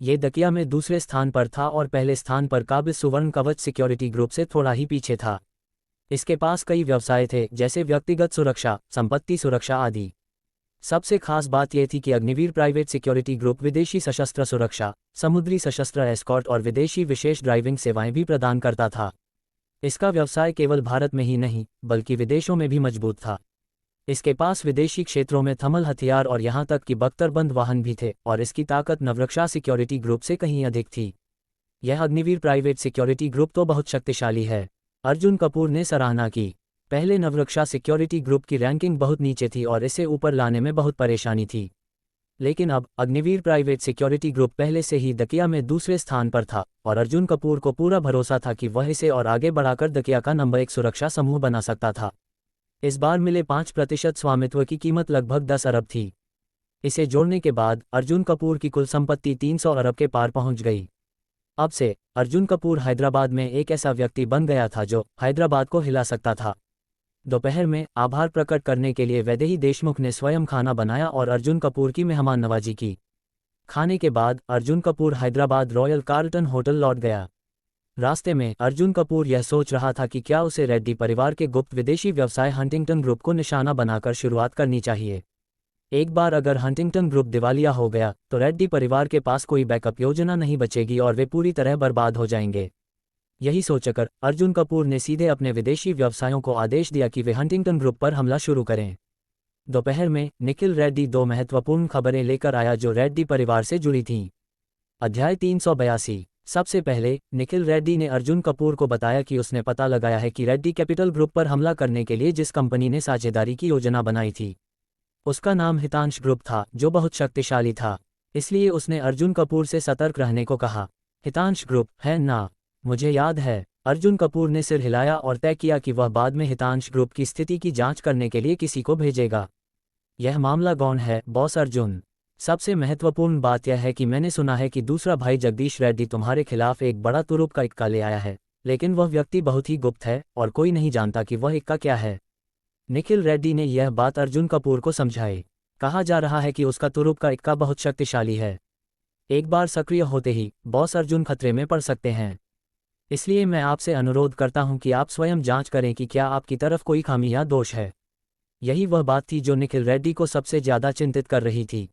ये दकिया में दूसरे स्थान पर था और पहले स्थान पर काबिज सुवर्ण कवच सिक्योरिटी ग्रुप से थोड़ा ही पीछे था। इसके पास कई व्यवसाय थे, जैसे व्यक्तिगत सुरक्षा, संपत्ति सुरक्षा आदि। सबसे खास बात यह थी कि अग्निवीर प्राइवेट सिक्योरिटी ग्रुप विदेशी सशस्त्र सुरक्षा, समुद्री सशस्त्र एस्कॉर्ट और विदेशी विशेष ड्राइविंग सेवाएं भी प्रदान करता था। इसका व्यवसाय केवल भारत में ही नहीं, बल्कि विदेशों में भी मजबूत था। इसके पास विदेशी क्षेत्रों में थर्मल हथियार और यहां तक कि बख्तरबंद वाहन भी थे, और इसकी ताकत नवरक्षा सिक्योरिटी ग्रुप से कहीं अधिक थी। यह अग्निवीर प्राइवेट सिक्योरिटी ग्रुप तो बहुत शक्तिशाली है, अर्जुन कपूर ने सराहना की। पहले नवरक्षा सिक्योरिटी ग्रुप की रैंकिंग बहुत नीचे थी और इसे ऊपर लाने में बहुत परेशानी थी। लेकिन अब अग्निवीर प्राइवेट सिक्योरिटी ग्रुप पहले से ही दकिया में दूसरे स्थान पर था, और अर्जुन कपूर को पूरा भरोसा था कि वह इसे और आगे बढ़ाकर दकिया का नंबर 1 सुरक्षा समूह बना सकता था। इस बार मिले 5% स्वामित्व की कीमत लगभग 10 अरब थी। इसे जोड़ने के बाद अर्जुन कपूर की कुल संपत्ति 300 अरब के पार पहुंच गई। अब से अर्जुन कपूर हैदराबाद में एक ऐसा व्यक्ति बन गया था जो हैदराबाद को हिला सकता था। दोपहर में आभार प्रकट करने के लिए वैदेही देशमुख ने स्वयं खाना बनाया और अर्जुन कपूर की मेहमान नवाजी की। खाने के बाद Arjun Kapoor Hyderabad royal Carlton hotel लौट गया। रास्ते में अर्जुन कपूर यह सोच रहा था कि क्या उसे रेड्डी परिवार के गुप्त विदेशी व्यवसाय हंटिंगटन ग्रुप को निशाना बनाकर शुरुआत करनी चाहिए। एक बार अगर हंटिंगटन ग्रुप दिवालिया हो गया तो रेड्डी परिवार के पास कोई बैकअप योजना नहीं बचेगी और वे पूरी तरह बर्बाद हो जाएंगे। यही सोचकर अर्जुन कपूर ने सीधे अपने विदेशी व्यवसायों को आदेश दिया कि वे हंटिंगटन ग्रुप पर हमला शुरू करें। दोपहर में निखिल रेड्डी 2 महत्वपूर्ण खबरें लेकर आया जो रेड्डी परिवार से जुड़ी थीं। अध्याय 382। सबसे पहले निखिल रेड्डी ने अर्जुन कपूर को बताया कि उसने पता लगाया है कि रेड्डी कैपिटल ग्रुप पर हमला करने के लिए जिस कंपनी ने साझेदारी की योजना बनाई थी, उसका नाम हितांश ग्रुप था, जो बहुत शक्तिशाली था। इसलिए उसने अर्जुन कपूर से सतर्क रहने को कहा। हितांश ग्रुप है ना? मुझे याद है। अर्जुन कपूर ने सिर हिलाया और तय किया कि वह बाद में हितांश ग्रुप की स्थिति की जांच करने के लिए किसी को भेजेगा। यह मामला गौण है, बॉस अर्जुन। सबसे महत्वपूर्ण बात यह है कि मैंने सुना है कि दूसरा भाई जगदीश रेड्डी तुम्हारे खिलाफ एक बड़ा तुरुप का इक्का ले आया है, लेकिन वह व्यक्ति बहुत ही गुप्त है और कोई नहीं जानता कि वह इक्का क्या है। निखिल रेड्डी ने यह बात अर्जुन कपूर को समझाई। कहा जा रहा है कि उसका तुरुप का इक्का बहुत शक्तिशाली है। एक बार सक्रिय होते ही बॉस अर्जुन खतरे में पड़ सकते हैं। इसलिए मैं आपसे अनुरोध करता हूं कि आप स्वयं जांच करें कि क्या आपकी तरफ कोई खामी या दोष है। यही वह बात थी जो निखिल रेड्डी को सबसे ज्यादा चिंतित कर रही थी।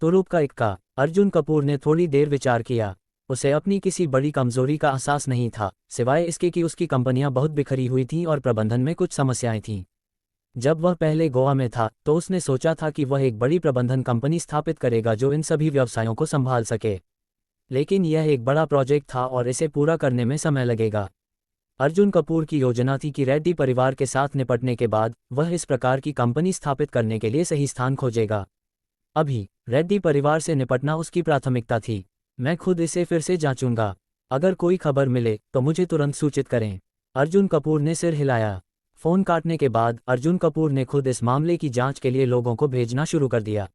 तुरुप का इक्का। अर्जुन कपूर ने थोड़ी देर विचार किया। उसे अपनी किसी बड़ी कमजोरी का एहसास नहीं था, सिवाय इसके कि उसकी कंपनियां बहुत बिखरी हुई थीं और प्रबंधन में कुछ समस्याएं थीं। जब वह पहले गोवा में था तो उसने सोचा था कि वह एक बड़ी प्रबंधन कंपनी स्थापित करेगा जो इन सभी व्यवसायों को संभाल सके। लेकिन यह एक बड़ा प्रोजेक्ट था और इसे पूरा करने में समय लगेगा। अर्जुन कपूर की योजना थी कि रेड्डी परिवार के साथ निपटने के बाद वह इस प्रकार की कंपनी स्थापित करने के लिए सही स्थान खोजेगा। अभी रेड्डी परिवार से निपटना उसकी प्राथमिकता थी। मैं खुद इसे फिर से जांचूंगा। अगर कोई खबर मिले तो मुझे तुरंत सूचित करें। अर्जुन कपूर ने सिर हिलाया। फोन काटने के बाद अर्जुन कपूर ने खुद इस मामले की जांच के लिए लोगों को भेजना शुरू कर दिया।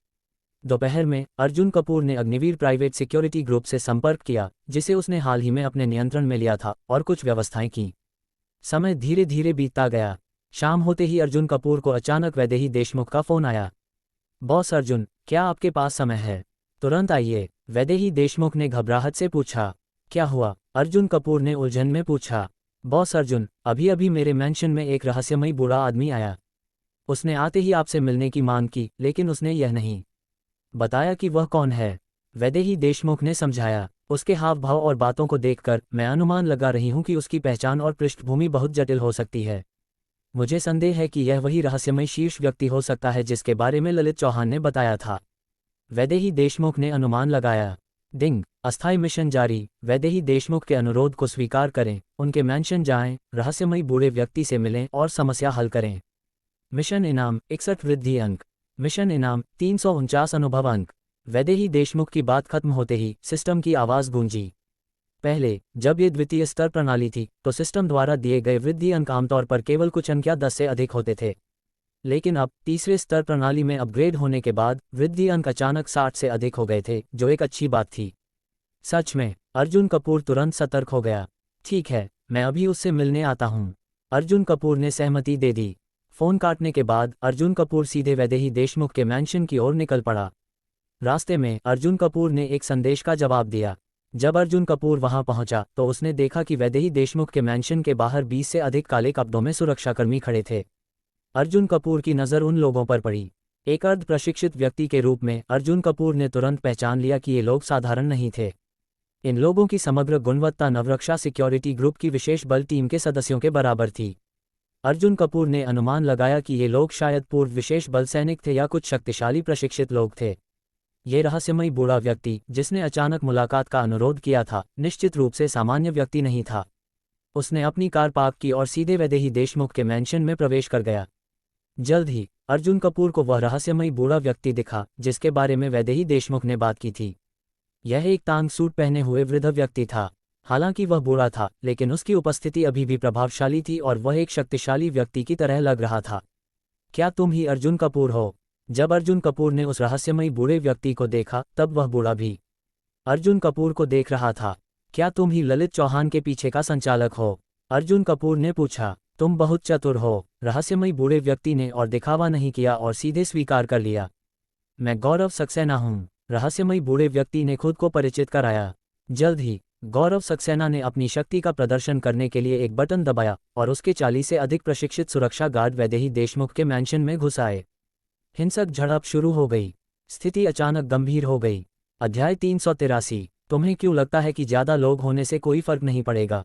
दोपहर में अर्जुन कपूर ने अग्निवीर प्राइवेट सिक्योरिटी ग्रुप से संपर्क किया, जिसे उसने हाल ही में अपने नियंत्रण में लिया था, और कुछ व्यवस्थाएं की। समय धीरे धीरे बीतता गया। शाम होते ही अर्जुन कपूर को अचानक वैदेही देशमुख का फोन आया। बॉस अर्जुन, क्या आपके पास समय है? तुरंत आइए, वैदेही देशमुख ने घबराहट से पूछा। क्या हुआ? अर्जुन कपूर ने उलझन में पूछा। बॉस अर्जुन, अभी अभी मेरे मेंशन में एक रहस्यमयी बूढ़ा आदमी आया। उसने आते ही आपसे मिलने की मांग की, लेकिन उसने यह नहीं बताया कि वह कौन है। वैदेही देशमुख ने समझाया। उसके हाव भाव और बातों को देखकर मैं अनुमान लगा रही हूं कि उसकी पहचान और पृष्ठभूमि बहुत जटिल हो सकती है। मुझे संदेह है कि यह वही रहस्यमय शीर्ष व्यक्ति हो सकता है जिसके बारे में ललित चौहान ने बताया था। वैदेही देशमुख ने अनुमान लगाया। डिंग, अस्थायी मिशन जारी। वैदेही देशमुख के अनुरोध को स्वीकार करें, उनके मेंशन जाएं, रहस्यमयी बूढ़े व्यक्ति से मिलें और समस्या हल करें। मिशन इनाम 61 वृद्धि अंक। मिशन इनाम 349 अनुभव अंक। वैदेही देशमुख की बात खत्म होते ही सिस्टम की आवाज गूंजी। पहले जब ये द्वितीय स्तर प्रणाली थी तो सिस्टम द्वारा दिए गए वृद्धि अंक आमतौर पर केवल कुछ अंक या 10 से अधिक होते थे, लेकिन अब तीसरे स्तर प्रणाली में अपग्रेड होने के बाद वृद्धि अंक अचानक 60 से अधिक हो गए थे, जो एक अच्छी बात थी। सच में? अर्जुन कपूर तुरंत सतर्क हो गया। ठीक है, मैं अभी उससे मिलने आता हूं। अर्जुन कपूर ने सहमति दे दी। फोन काटने के बाद अर्जुन कपूर सीधे वैदेही देशमुख के मैंशन की ओर निकल पड़ा। रास्ते में अर्जुन कपूर ने एक संदेश का जवाब दिया। जब अर्जुन कपूर वहां पहुंचा तो उसने देखा कि वैदेही देशमुख के मैंशन के बाहर 20 से अधिक काले कपड़ों में सुरक्षाकर्मी खड़े थे। अर्जुन कपूर की नज़र उन लोगों पर पड़ी। एक अर्ध प्रशिक्षित व्यक्ति के रूप में अर्जुन कपूर ने तुरंत पहचान लिया कि ये लोग साधारण नहीं थे। इन लोगों की समग्र गुणवत्ता नवरक्षा सिक्योरिटी ग्रुप की विशेष बल टीम के सदस्यों के बराबर थी। अर्जुन कपूर ने अनुमान लगाया कि ये लोग शायद पूर्व विशेष बल सैनिक थे या कुछ शक्तिशाली प्रशिक्षित लोग थे। ये रहस्यमयी बूढ़ा व्यक्ति जिसने अचानक मुलाकात का अनुरोध किया था, निश्चित रूप से सामान्य व्यक्ति नहीं था। उसने अपनी कार पार्क की और सीधे वैदेही देशमुख के मैंशन में प्रवेश कर गया। जल्द ही अर्जुन कपूर को वह रहस्यमयी बूढ़ा व्यक्ति दिखा जिसके बारे में वैदेही देशमुख ने बात की थी। यह एक तांग सूट पहने हुए वृद्ध व्यक्ति था। हालांकि वह बूढ़ा था, लेकिन उसकी उपस्थिति अभी भी प्रभावशाली थी और वह एक शक्तिशाली व्यक्ति की तरह लग रहा था। क्या तुम ही अर्जुन कपूर हो? जब अर्जुन कपूर ने उस रहस्यमयी बूढ़े व्यक्ति को देखा तब वह बूढ़ा भी अर्जुन कपूर को देख रहा था। क्या तुम ही ललित चौहान के पीछे का संचालक हो? अर्जुन कपूर ने पूछा। तुम बहुत चतुर हो, रहस्यमयी बूढ़े व्यक्ति ने और दिखावा नहीं किया और सीधे स्वीकार कर लिया। मैं गौरव सक्सेना हूँ, रहस्यमयी बूढ़े व्यक्ति ने खुद को परिचित कराया। जल्द ही गौरव सक्सेना ने अपनी शक्ति का प्रदर्शन करने के लिए एक बटन दबाया और उसके 40 से अधिक प्रशिक्षित सुरक्षा गार्ड वैदेही देशमुख के मैंशन में घुस आए। हिंसक झड़प शुरू हो गई। स्थिति अचानक गंभीर हो गई। अध्याय 383। तुम्हें क्यों लगता है कि ज्यादा लोग होने से कोई फर्क नहीं पड़ेगा?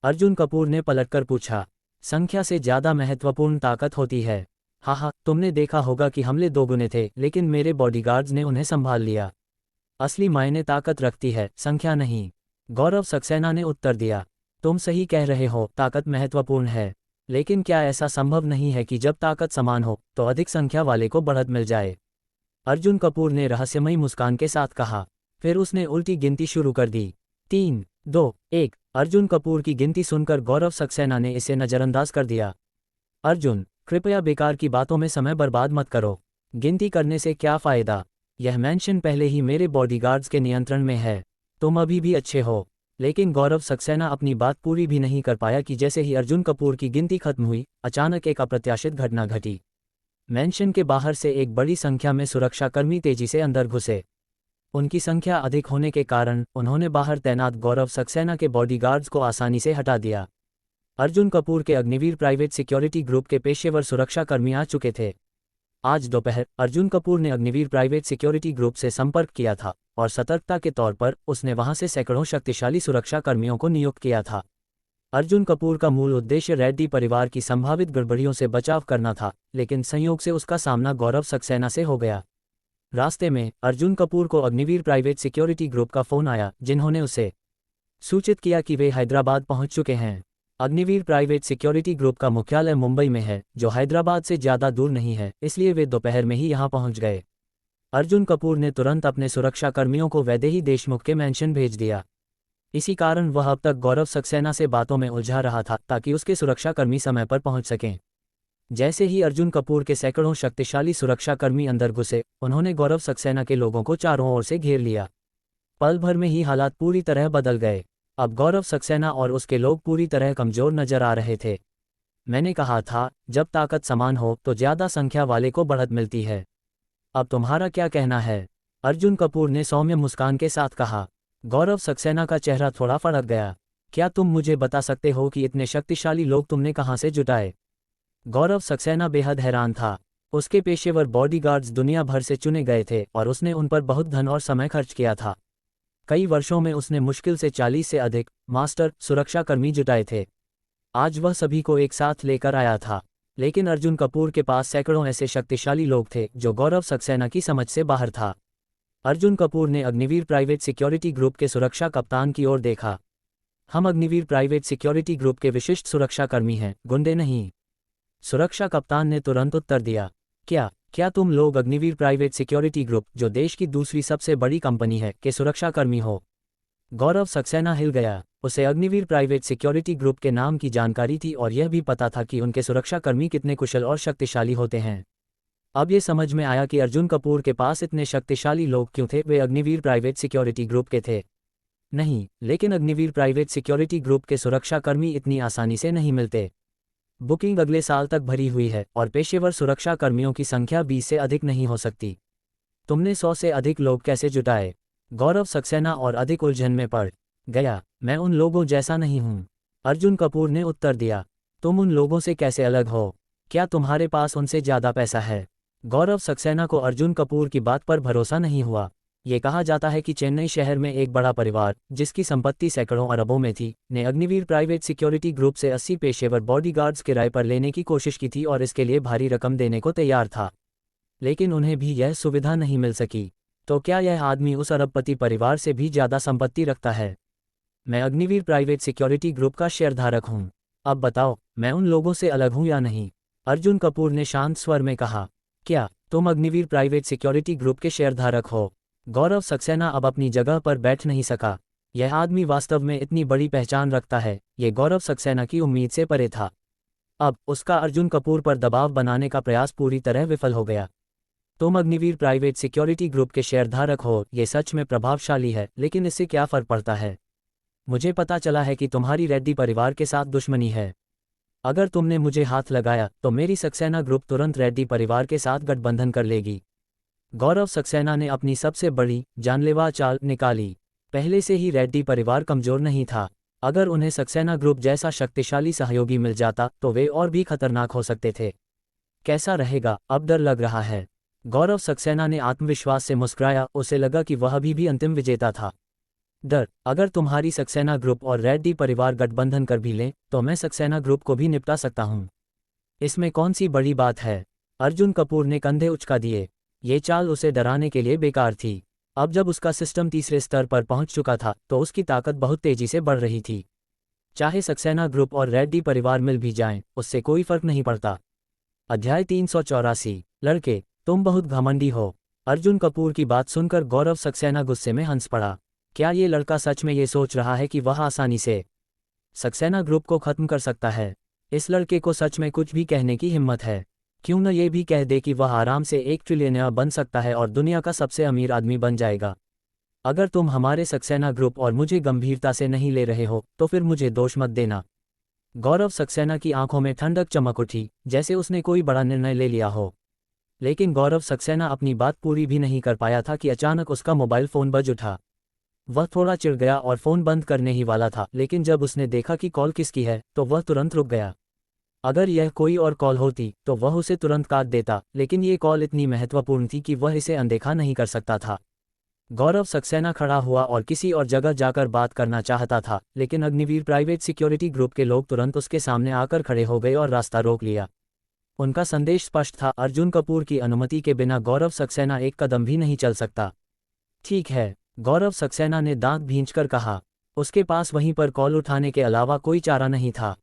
अर्जुन कपूर ने पलटकर पूछा। संख्या से ज्यादा महत्वपूर्ण ताकत होती है। हाँ, तुमने देखा होगा कि हमले दोगुने थे, लेकिन मेरे बॉडीगार्ड्स ने उन्हें संभाल लिया। असली मायने ताकत रखती है, संख्या नहीं, गौरव सक्सेना ने उत्तर दिया। तुम सही कह रहे हो, ताकत महत्वपूर्ण है, लेकिन क्या ऐसा संभव नहीं है कि जब ताकत समान हो तो अधिक संख्या वाले को बढ़त मिल जाए? अर्जुन कपूर ने रहस्यमयी मुस्कान के साथ कहा। फिर उसने उल्टी गिनती शुरू कर दी। 3, 2, 1। अर्जुन कपूर की गिनती सुनकर गौरव सक्सेना ने इसे नज़रअंदाज कर दिया। अर्जुन, कृपया बेकार की बातों में समय बर्बाद मत करो। गिनती करने से क्या फ़ायदा? यह मैंशन पहले ही मेरे बॉडीगार्ड्स के नियंत्रण में है। तुम अभी भी अच्छे हो। लेकिन गौरव सक्सेना अपनी बात पूरी भी नहीं कर पाया कि जैसे ही अर्जुन कपूर की गिनती खत्म हुई, अचानक एक अप्रत्याशित घटना घटी। मैंशन के बाहर से एक बड़ी संख्या में सुरक्षाकर्मी तेजी से अंदर घुसे। उनकी संख्या अधिक होने के कारण उन्होंने बाहर तैनात गौरव सक्सेना के बॉडीगार्ड्स को आसानी से हटा दिया। अर्जुन कपूर के अग्निवीर प्राइवेट सिक्योरिटी ग्रुप के पेशेवर सुरक्षाकर्मी आ चुके थे। आज दोपहर अर्जुन कपूर ने अग्निवीर प्राइवेट सिक्योरिटी ग्रुप से संपर्क किया था और सतर्कता के तौर पर उसने वहां से सैकड़ों शक्तिशाली सुरक्षाकर्मियों को नियुक्त किया था। अर्जुन कपूर का मूल उद्देश्य रेड्डी परिवार की संभावित गड़बड़ियों से बचाव करना था, लेकिन संयोग से उसका सामना गौरव सक्सेना से हो गया। रास्ते में अर्जुन कपूर को अग्निवीर प्राइवेट सिक्योरिटी ग्रुप का फोन आया, जिन्होंने उसे सूचित किया कि वे हैदराबाद पहुंच चुके हैं। अग्निवीर प्राइवेट सिक्योरिटी ग्रुप का मुख्यालय मुंबई में है, जो हैदराबाद से ज़्यादा दूर नहीं है, इसलिए वे दोपहर में ही यहां पहुंच गए। अर्जुन कपूर ने तुरंत अपने सुरक्षाकर्मियों को वैदेही देशमुख के मैंशन भेज दिया। इसी कारण वह अब तक गौरव सक्सेना से बातों में उलझा रहा था ताकि उसके सुरक्षाकर्मी समय पर पहुंच सकें। जैसे ही अर्जुन कपूर के सैकड़ों शक्तिशाली सुरक्षाकर्मी अंदर घुसे, उन्होंने गौरव सक्सेना के लोगों को चारों ओर से घेर लिया। पल भर में ही हालात पूरी तरह बदल गए। अब गौरव सक्सेना और उसके लोग पूरी तरह कमजोर नजर आ रहे थे। मैंने कहा था, जब ताकत समान हो तो ज्यादा संख्या वाले को बढ़त मिलती है। अब तुम्हारा क्या कहना है? अर्जुन कपूर ने सौम्य मुस्कान के साथ कहा। गौरव सक्सेना का चेहरा थोड़ा फड़क गया। क्या तुम मुझे बता सकते हो कि इतने शक्तिशाली लोग तुमने कहां से जुटाए? गौरव सक्सेना बेहद हैरान था। उसके पेशेवर बॉडीगार्ड्स दुनिया भर से चुने गए थे और उसने उन पर बहुत धन और समय खर्च किया था। कई वर्षों में उसने मुश्किल से 40 से अधिक मास्टर सुरक्षाकर्मी जुटाए थे। आज वह सभी को एक साथ लेकर आया था, लेकिन अर्जुन कपूर के पास सैकड़ों ऐसे शक्तिशाली लोग थे जो गौरव सक्सेना की समझ से बाहर था। अर्जुन कपूर ने अग्निवीर प्राइवेट सिक्योरिटी ग्रुप के सुरक्षा कप्तान की ओर देखा। हम अग्निवीर प्राइवेट सिक्योरिटी ग्रुप के विशिष्ट सुरक्षाकर्मी हैं, गुंडे नहीं। सुरक्षा कप्तान ने तुरंत उत्तर दिया। क्या तुम लोग अग्निवीर प्राइवेट सिक्योरिटी ग्रुप, जो देश की दूसरी सबसे बड़ी कंपनी है, के सुरक्षाकर्मी हो? गौरव सक्सेना हिल गया। उसे अग्निवीर प्राइवेट सिक्योरिटी ग्रुप के नाम की जानकारी थी और यह भी पता था कि उनके सुरक्षाकर्मी कितने कुशल और शक्तिशाली होते हैं। अब ये समझ में आया कि अर्जुन कपूर के पास इतने शक्तिशाली लोग क्यों थे। वे अग्निवीर प्राइवेट सिक्योरिटी ग्रुप के थे? नहीं, लेकिन अग्निवीर प्राइवेट सिक्योरिटी ग्रुप के सुरक्षाकर्मी इतनी आसानी से नहीं मिलते। बुकिंग अगले साल तक भरी हुई है और पेशेवर सुरक्षा कर्मियों की संख्या 20 से अधिक नहीं हो सकती। तुमने 100 से अधिक लोग कैसे जुटाए? गौरव सक्सेना और अधिक उलझन में पड़ गया। मैं उन लोगों जैसा नहीं हूँ, अर्जुन कपूर ने उत्तर दिया। तुम उन लोगों से कैसे अलग हो? क्या तुम्हारे पास उनसे ज़्यादा पैसा है? गौरव सक्सेना को अर्जुन कपूर की बात पर भरोसा नहीं हुआ। ये कहा जाता है कि चेन्नई शहर में एक बड़ा परिवार, जिसकी संपत्ति सैकड़ों अरबों में थी, ने अग्निवीर प्राइवेट सिक्योरिटी ग्रुप से 80 पेशेवर बॉडीगार्ड्स किराए पर लेने की कोशिश की थी और इसके लिए भारी रकम देने को तैयार था। लेकिन उन्हें भी यह सुविधा नहीं मिल सकी। तो क्या यह आदमी उस अरबपति परिवार से भी ज़्यादा संपत्ति रखता है? मैं अग्निवीर प्राइवेट सिक्योरिटी ग्रुप का शेयरधारक हूँ। अब बताओ, मैं उन लोगों से अलग हूँ या नहीं? अर्जुन कपूर ने शांत स्वर में कहा। क्या तुम अग्निवीर प्राइवेट सिक्योरिटी ग्रुप के शेयरधारक हो? गौरव सक्सेना अब अपनी जगह पर बैठ नहीं सका। यह आदमी वास्तव में इतनी बड़ी पहचान रखता है, ये गौरव सक्सेना की उम्मीद से परे था। अब उसका अर्जुन कपूर पर दबाव बनाने का प्रयास पूरी तरह विफल हो गया। तुम अग्निवीर प्राइवेट सिक्योरिटी ग्रुप के शेयरधारक हो, ये सच में प्रभावशाली है, लेकिन इससे क्या फर्क पड़ता है? मुझे पता चला है कि तुम्हारी रेड्डी परिवार के साथ दुश्मनी है। अगर तुमने मुझे हाथ लगाया तो मेरी सक्सेना ग्रुप तुरंत रेड्डी परिवार के साथ गठबंधन कर लेगी। गौरव सक्सेना ने अपनी सबसे बड़ी जानलेवा चाल निकाली। पहले से ही रेड्डी परिवार कमजोर नहीं था। अगर उन्हें सक्सेना ग्रुप जैसा शक्तिशाली सहयोगी मिल जाता तो वे और भी खतरनाक हो सकते थे। कैसा रहेगा? अब डर लग रहा है। गौरव सक्सेना ने आत्मविश्वास से मुस्कुराया। उसे लगा कि वह अभी भी अंतिम विजेता था। डर? अगर तुम्हारी सक्सेना ग्रुप और रेड्डी परिवार गठबंधन कर भी लें तो मैं सक्सेना ग्रुप को भी निपटा सकता हूँ। इसमें कौन सी बड़ी बात है? अर्जुन कपूर ने कंधे उचका दिए। ये चाल उसे डराने के लिए बेकार थी। अब जब उसका सिस्टम तीसरे स्तर पर पहुंच चुका था तो उसकी ताकत बहुत तेजी से बढ़ रही थी। चाहे सक्सेना ग्रुप और रेड्डी परिवार मिल भी जाएं, उससे कोई फर्क नहीं पड़ता। अध्याय 384। लड़के, तुम बहुत घमंडी हो। अर्जुन कपूर की बात सुनकर गौरव सक्सेना गुस्से में हंस पड़ा। क्या ये लड़का सच में ये सोच रहा है कि वह आसानी से सक्सेना ग्रुप को खत्म कर सकता है? इस लड़के को सच में कुछ भी कहने की हिम्मत है। क्यों न ये भी कह दे कि वह आराम से 1 ट्रिलियनर बन सकता है और दुनिया का सबसे अमीर आदमी बन जाएगा। अगर तुम हमारे सक्सेना ग्रुप और मुझे गंभीरता से नहीं ले रहे हो तो फिर मुझे दोष मत देना। गौरव सक्सेना की आंखों में ठंडक चमक उठी, जैसे उसने कोई बड़ा निर्णय ले लिया हो। लेकिन गौरव सक्सेना अपनी बात पूरी भी नहीं कर पाया था कि अचानक उसका मोबाइल फ़ोन बज उठा। वह थोड़ा चिढ़ गया और फ़ोन बंद करने ही वाला था, लेकिन जब उसने देखा कि कॉल किसकी है तो वह तुरंत रुक गया। अगर यह कोई और कॉल होती तो वह उसे तुरंत काट देता, लेकिन ये कॉल इतनी महत्वपूर्ण थी कि वह इसे अनदेखा नहीं कर सकता था। गौरव सक्सेना खड़ा हुआ और किसी और जगह जाकर बात करना चाहता था, लेकिन अग्निवीर प्राइवेट सिक्योरिटी ग्रुप के लोग तुरंत उसके सामने आकर खड़े हो गए और रास्ता रोक लिया। उनका संदेश स्पष्ट था, अर्जुन कपूर की अनुमति के बिना गौरव सक्सेना एक कदम भी नहीं चल सकता। ठीक है, गौरव सक्सेना ने दांत भींचकर कहा। उसके पास वहीं पर कॉल उठाने के अलावा कोई चारा नहीं था।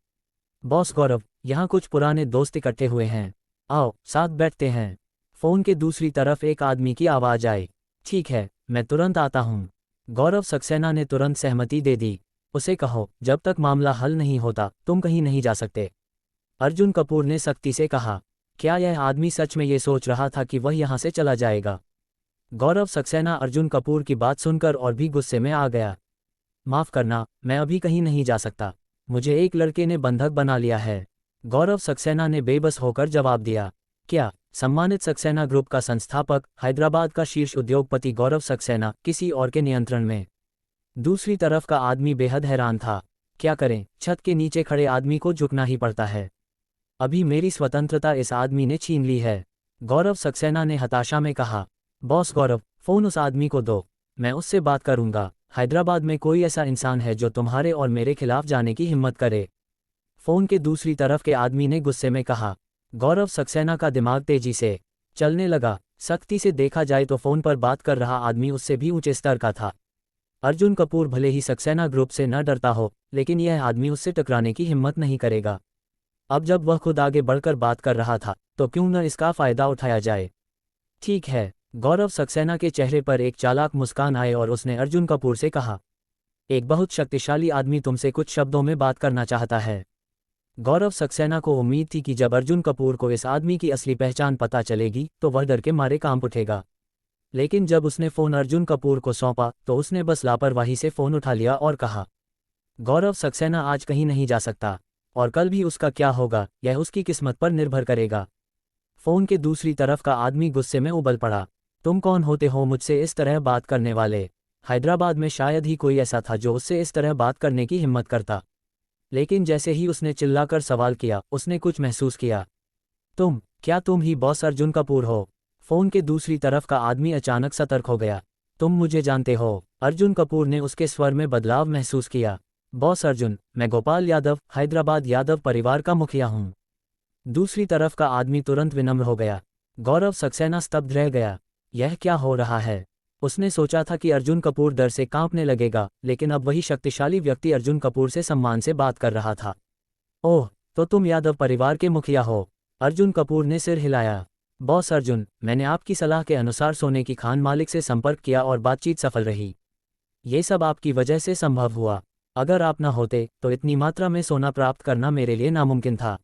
बॉस गौरव, यहाँ कुछ पुराने दोस्त इकट्ठे हुए हैं, आओ साथ बैठते हैं। फ़ोन के दूसरी तरफ एक आदमी की आवाज़ आई। ठीक है, मैं तुरंत आता हूँ। गौरव सक्सेना ने तुरंत सहमति दे दी। उसे कहो, जब तक मामला हल नहीं होता तुम कहीं नहीं जा सकते। अर्जुन कपूर ने सख्ती से कहा। क्या यह आदमी सच में ये सोच रहा था कि वह यहाँ से चला जाएगा? गौरव सक्सेना अर्जुन कपूर की बात सुनकर और भी गुस्से में आ गया। माफ़ करना, मैं अभी कहीं नहीं जा सकता। मुझे एक लड़के ने बंधक बना लिया है। गौरव सक्सेना ने बेबस होकर जवाब दिया। क्या? सम्मानित सक्सेना ग्रुप का संस्थापक, हैदराबाद का शीर्ष उद्योगपति गौरव सक्सेना किसी और के नियंत्रण में? दूसरी तरफ का आदमी बेहद हैरान था। क्या करें, छत के नीचे खड़े आदमी को झुकना ही पड़ता है। अभी मेरी स्वतंत्रता इस आदमी ने छीन ली है। गौरव सक्सेना ने हताशा में कहा। बॉस गौरव, फ़ोन उस आदमी को दो, मैं उससे बात करूंगा। हैदराबाद में कोई ऐसा इंसान है जो तुम्हारे और मेरे खिलाफ जाने की हिम्मत करे? फ़ोन के दूसरी तरफ के आदमी ने गुस्से में कहा। गौरव सक्सेना का दिमाग तेजी से चलने लगा। सख्ती से देखा जाए तो फ़ोन पर बात कर रहा आदमी उससे भी ऊंचे स्तर का था। अर्जुन कपूर भले ही सक्सेना ग्रुप से न डरता हो, लेकिन यह आदमी उससे टकराने की हिम्मत नहीं करेगा। अब जब वह खुद आगे बढ़कर बात कर रहा था तो क्यों न इसका फ़ायदा उठाया जाए। ठीक है, गौरव सक्सेना के चेहरे पर एक चालाक मुस्कान आए और उसने अर्जुन कपूर से कहा। एक बहुत शक्तिशाली आदमी तुमसे कुछ शब्दों में बात करना चाहता है। गौरव सक्सेना को उम्मीद थी कि जब अर्जुन कपूर को इस आदमी की असली पहचान पता चलेगी तो वह डर के मारे कांप उठेगा। लेकिन जब उसने फ़ोन अर्जुन कपूर को सौंपा तो उसने बस लापरवाही से फ़ोन उठा लिया और कहा। गौरव सक्सेना आज कहीं नहीं जा सकता, और कल भी उसका क्या होगा यह उसकी किस्मत पर निर्भर करेगा। फ़ोन के दूसरी तरफ का आदमी गुस्से में उबल पड़ा। तुम कौन होते हो मुझसे इस तरह बात करने वाले? हैदराबाद में शायद ही कोई ऐसा था जो उससे इस तरह बात करने की हिम्मत करता। लेकिन जैसे ही उसने चिल्लाकर सवाल किया, उसने कुछ महसूस किया। क्या तुम ही बॉस अर्जुन कपूर हो? फोन के दूसरी तरफ का आदमी अचानक सतर्क हो गया। तुम मुझे जानते हो? अर्जुन कपूर ने उसके स्वर में बदलाव महसूस किया। बॉस अर्जुन, मैं गोपाल यादव, हैदराबाद यादव परिवार का मुखिया हूँ। दूसरी तरफ का आदमी तुरंत विनम्र हो गया। गौरव सक्सेना स्तब्ध रह गया। यह क्या हो रहा है? उसने सोचा था कि अर्जुन कपूर डर से कांपने लगेगा, लेकिन अब वही शक्तिशाली व्यक्ति अर्जुन कपूर से सम्मान से बात कर रहा था। ओह, तो तुम यादव परिवार के मुखिया हो? अर्जुन कपूर ने सिर हिलाया। बॉस अर्जुन, मैंने आपकी सलाह के अनुसार सोने की खान मालिक से संपर्क किया और बातचीत सफल रही। ये सब आपकी वजह से संभव हुआ। अगर आप न होते तो इतनी मात्रा में सोना प्राप्त करना मेरे लिए नामुमकिन था।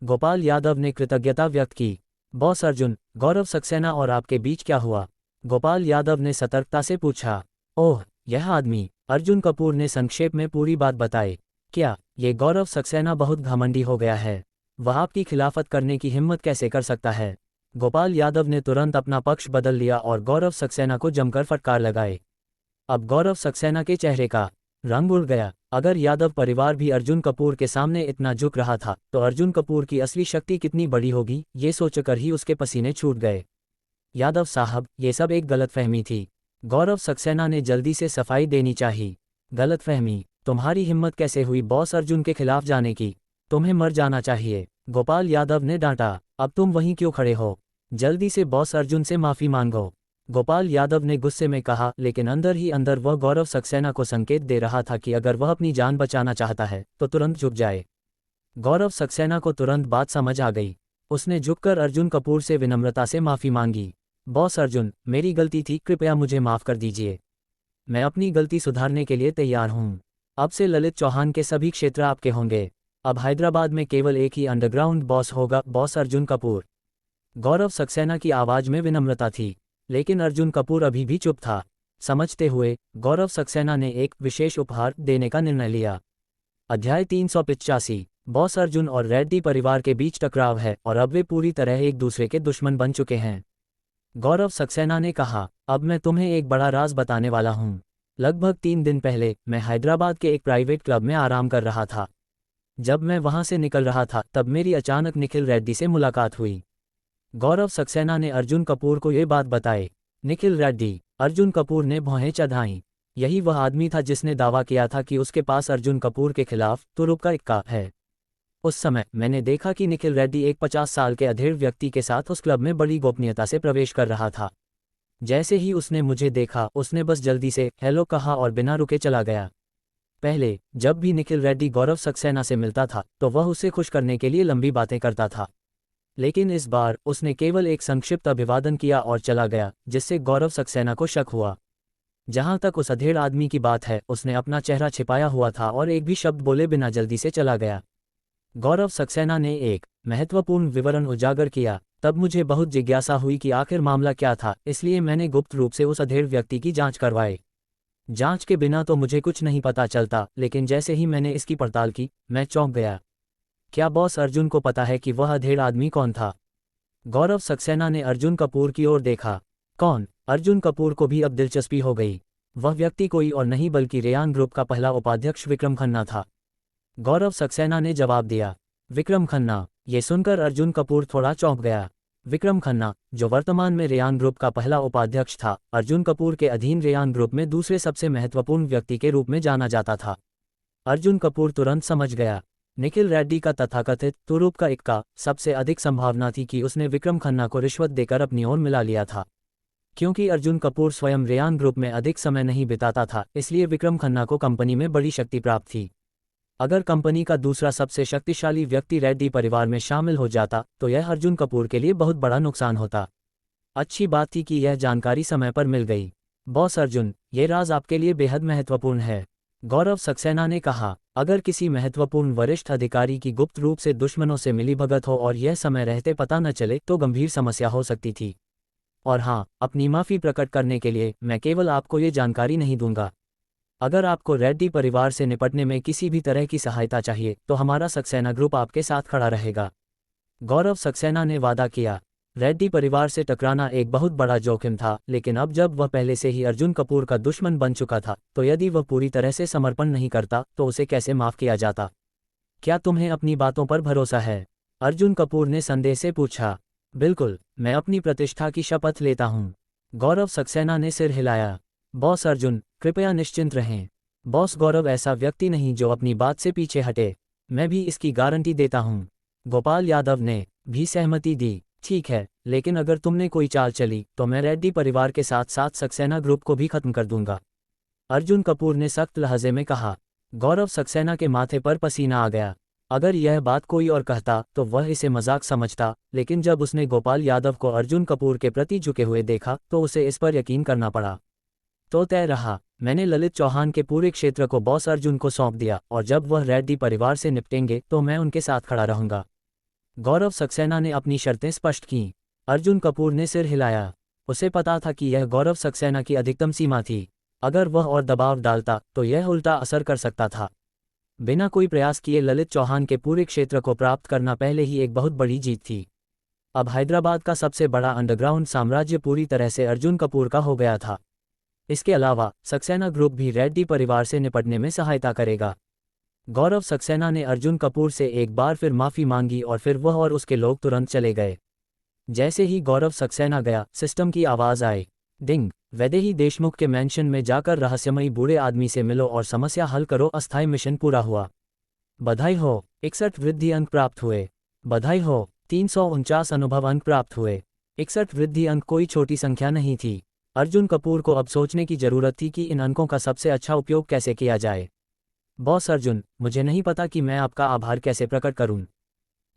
गोपाल यादव ने कृतज्ञता व्यक्त की। बॉस अर्जुन, गौरव सक्सेना और आपके बीच क्या हुआ? गोपाल यादव ने सतर्कता से पूछा। ओह, यह आदमी। अर्जुन कपूर ने संक्षेप में पूरी बात बताई। क्या ये गौरव सक्सेना बहुत घमंडी हो गया है? वह आपकी खिलाफत करने की हिम्मत कैसे कर सकता है? गोपाल यादव ने तुरंत अपना पक्ष बदल लिया और गौरव सक्सेना को जमकर फटकार लगाए। अब गौरव सक्सेना के चेहरे का रंग उड़ गया। अगर यादव परिवार भी अर्जुन कपूर के सामने इतना झुक रहा था, तो अर्जुन कपूर की असली शक्ति कितनी बड़ी होगी, ये सोचकर ही उसके पसीने छूट गए। यादव साहब, ये सब एक गलतफहमी थी। गौरव सक्सेना ने जल्दी से सफाई देनी चाहिए। गलतफहमी? तुम्हारी हिम्मत कैसे हुई बॉस अर्जुन के खिलाफ जाने की? तुम्हें मर जाना चाहिए, गोपाल यादव ने डांटा। अब तुम वहीं क्यों खड़े हो? जल्दी से बॉस अर्जुन से माफी मांगो, गोपाल यादव ने गुस्से में कहा, लेकिन अंदर ही अंदर वह गौरव सक्सेना को संकेत दे रहा था कि अगर वह अपनी जान बचाना चाहता है तो तुरंत झुक जाए। गौरव सक्सेना को तुरंत बात समझ आ गई। उसने झुककर अर्जुन कपूर से विनम्रता से माफी मांगी। बॉस अर्जुन, मेरी गलती थी, कृपया मुझे माफ कर दीजिए। मैं अपनी गलती सुधारने के लिए तैयार हूँ। अब से ललित चौहान के सभी क्षेत्र आपके होंगे। अब हैदराबाद में केवल एक ही अंडरग्राउंड बॉस होगा, बॉस अर्जुन कपूर। गौरव सक्सेना की आवाज में विनम्रता थी, लेकिन अर्जुन कपूर अभी भी चुप था। समझते हुए गौरव सक्सेना ने एक विशेष उपहार देने का निर्णय लिया। अध्याय 385। बॉस अर्जुन और रेड्डी परिवार के बीच टकराव है और अब वे पूरी तरह एक दूसरे के दुश्मन बन चुके हैं। गौरव सक्सेना ने कहा, अब मैं तुम्हें एक बड़ा राज बताने वाला हूँ। लगभग 3 दिन पहले मैं हैदराबाद के एक प्राइवेट क्लब में आराम कर रहा था। जब मैं वहां से निकल रहा था तब मेरी अचानक निखिल रेड्डी से मुलाकात हुई। गौरव सक्सेना ने अर्जुन कपूर को ये बात बताई। निखिल रेड्डी? अर्जुन कपूर ने भौहें चढ़ाईं। यही वह आदमी था जिसने दावा किया था कि उसके पास अर्जुन कपूर के खिलाफ तुरुप का इक्का है। उस समय मैंने देखा कि निखिल रेड्डी एक 50 साल के अधेड़ व्यक्ति के साथ उस क्लब में बड़ी गोपनीयता से प्रवेश कर रहा था। जैसे ही उसने मुझे देखा, उसने बस जल्दी से हेलो कहा और बिना रुके चला गया। पहले जब भी निखिल रेड्डी गौरव सक्सेना से मिलता था तो वह उसे खुश करने के लिए लंबी बातें करता था, लेकिन इस बार उसने केवल एक संक्षिप्त अभिवादन किया और चला गया, जिससे गौरव सक्सेना को शक हुआ। जहां तक उस अधेड़ आदमी की बात है, उसने अपना चेहरा छिपाया हुआ था और एक भी शब्द बोले बिना जल्दी से चला गया। गौरव सक्सेना ने एक महत्वपूर्ण विवरण उजागर किया। तब मुझे बहुत जिज्ञासा हुई कि आखिर मामला क्या था, इसलिए मैंने गुप्त रूप से उस अधेड़ व्यक्ति की जांच करवाई। जांच के बिना तो मुझे कुछ नहीं पता चलता, लेकिन जैसे ही मैंने इसकी पड़ताल की, मैं चौंक गया। क्या बॉस अर्जुन को पता है कि वह अधेड़ आदमी कौन था? गौरव सक्सेना ने अर्जुन कपूर की ओर देखा। कौन? अर्जुन कपूर को भी अब दिलचस्पी हो गई। वह व्यक्ति कोई और नहीं बल्कि रेयान ग्रुप का पहला उपाध्यक्ष विक्रम खन्ना था। गौरव सक्सेना ने जवाब दिया। विक्रम खन्ना? ये सुनकर अर्जुन कपूर थोड़ा चौंक गया। विक्रम खन्ना, जो वर्तमान में रेयान ग्रुप का पहला उपाध्यक्ष था, अर्जुन कपूर के अधीन रेयान ग्रुप में दूसरे सबसे महत्वपूर्ण व्यक्ति के रूप में जाना जाता था। अर्जुन कपूर तुरंत समझ गया। निखिल रेड्डी का तथाकथित तुरुप का इक्का, सबसे अधिक संभावना थी कि उसने विक्रम खन्ना को रिश्वत देकर अपनी ओर मिला लिया था। क्योंकि अर्जुन कपूर स्वयं रेयान ग्रुप में अधिक समय नहीं बिताता था, इसलिए विक्रम खन्ना को कंपनी में बड़ी शक्ति प्राप्त थी। अगर कंपनी का दूसरा सबसे शक्तिशाली व्यक्ति रेड्डी परिवार में शामिल हो जाता तो यह अर्जुन कपूर के लिए बहुत बड़ा नुकसान होता। अच्छी बात थी कि यह जानकारी समय पर मिल गई। बॉस अर्जुन, ये राज आपके लिए बेहद महत्वपूर्ण है, गौरव सक्सेना ने कहा। अगर किसी महत्वपूर्ण वरिष्ठ अधिकारी की गुप्त रूप से दुश्मनों से मिलीभगत हो और यह समय रहते पता न चले तो गंभीर समस्या हो सकती थी। और हाँ, अपनी माफी प्रकट करने के लिए मैं केवल आपको ये जानकारी नहीं दूंगा। अगर आपको रेड्डी परिवार से निपटने में किसी भी तरह की सहायता चाहिए तो हमारा सक्सेना ग्रुप आपके साथ खड़ा रहेगा। गौरव सक्सेना ने वादा किया। रेड्डी परिवार से टकराना एक बहुत बड़ा जोखिम था, लेकिन अब जब वह पहले से ही अर्जुन कपूर का दुश्मन बन चुका था, तो यदि वह पूरी तरह से समर्पण नहीं करता तो उसे कैसे माफ किया जाता। क्या तुम्हें अपनी बातों पर भरोसा है? अर्जुन कपूर ने संदेह से पूछा। बिल्कुल, मैं अपनी प्रतिष्ठा की शपथ लेता हूँ। गौरव सक्सेना ने सिर हिलाया। बॉस अर्जुन, कृपया निश्चिंत रहें। बॉस गौरव ऐसा व्यक्ति नहीं जो अपनी बात से पीछे हटे। मैं भी इसकी गारंटी देता हूँ। गोपाल यादव ने भी सहमति दी। ठीक है, लेकिन अगर तुमने कोई चाल चली तो मैं रेड्डी परिवार के साथ साथ सक्सेना ग्रुप को भी खत्म कर दूंगा, अर्जुन कपूर ने सख्त लहजे में कहा। गौरव सक्सेना के माथे पर पसीना आ गया। अगर यह बात कोई और कहता तो वह इसे मजाक समझता, लेकिन जब उसने गोपाल यादव को अर्जुन कपूर के प्रति झुके हुए देखा तो उसे इस पर यकीन करना पड़ा। तो तय रहा, मैंने ललित चौहान के पूरे क्षेत्र को बॉस अर्जुन को सौंप दिया, और जब वह रेड्डी परिवार से निपटेंगे तो मैं उनके साथ खड़ा रहूंगा। गौरव सक्सेना ने अपनी शर्तें स्पष्ट कीं। अर्जुन कपूर ने सिर हिलाया। उसे पता था कि यह गौरव सक्सेना की अधिकतम सीमा थी। अगर वह और दबाव डालता तो यह उल्टा असर कर सकता था। बिना कोई प्रयास किए ललित चौहान के पूरे क्षेत्र को प्राप्त करना पहले ही एक बहुत बड़ी जीत थी। अब हैदराबाद का सबसे बड़ा अंडरग्राउंड साम्राज्य पूरी तरह से अर्जुन कपूर का हो गया था। इसके अलावा सक्सेना ग्रुप भी रेड्डी परिवार से निपटने में सहायता करेगा। गौरव सक्सेना ने अर्जुन कपूर से एक बार फिर माफ़ी मांगी और फिर वह और उसके लोग तुरंत चले गए। जैसे ही गौरव सक्सेना गया, सिस्टम की आवाज़ आई। डिंग। वैदेही देशमुख के मेंशन में जाकर रहस्यमयी बूढ़े आदमी से मिलो और समस्या हल करो। अस्थायी मिशन पूरा हुआ। बधाई हो, 61 वृद्धि अंक प्राप्त हुए। बधाई हो, 349 अनुभव अंक प्राप्त हुए। 61 वृद्धि अंक कोई छोटी संख्या नहीं थी। अर्जुन कपूर को अब सोचने की जरूरत थी कि इन अंकों का सबसे अच्छा उपयोग कैसे किया जाए। बॉस अर्जुन, मुझे नहीं पता कि मैं आपका आभार कैसे प्रकट करूं।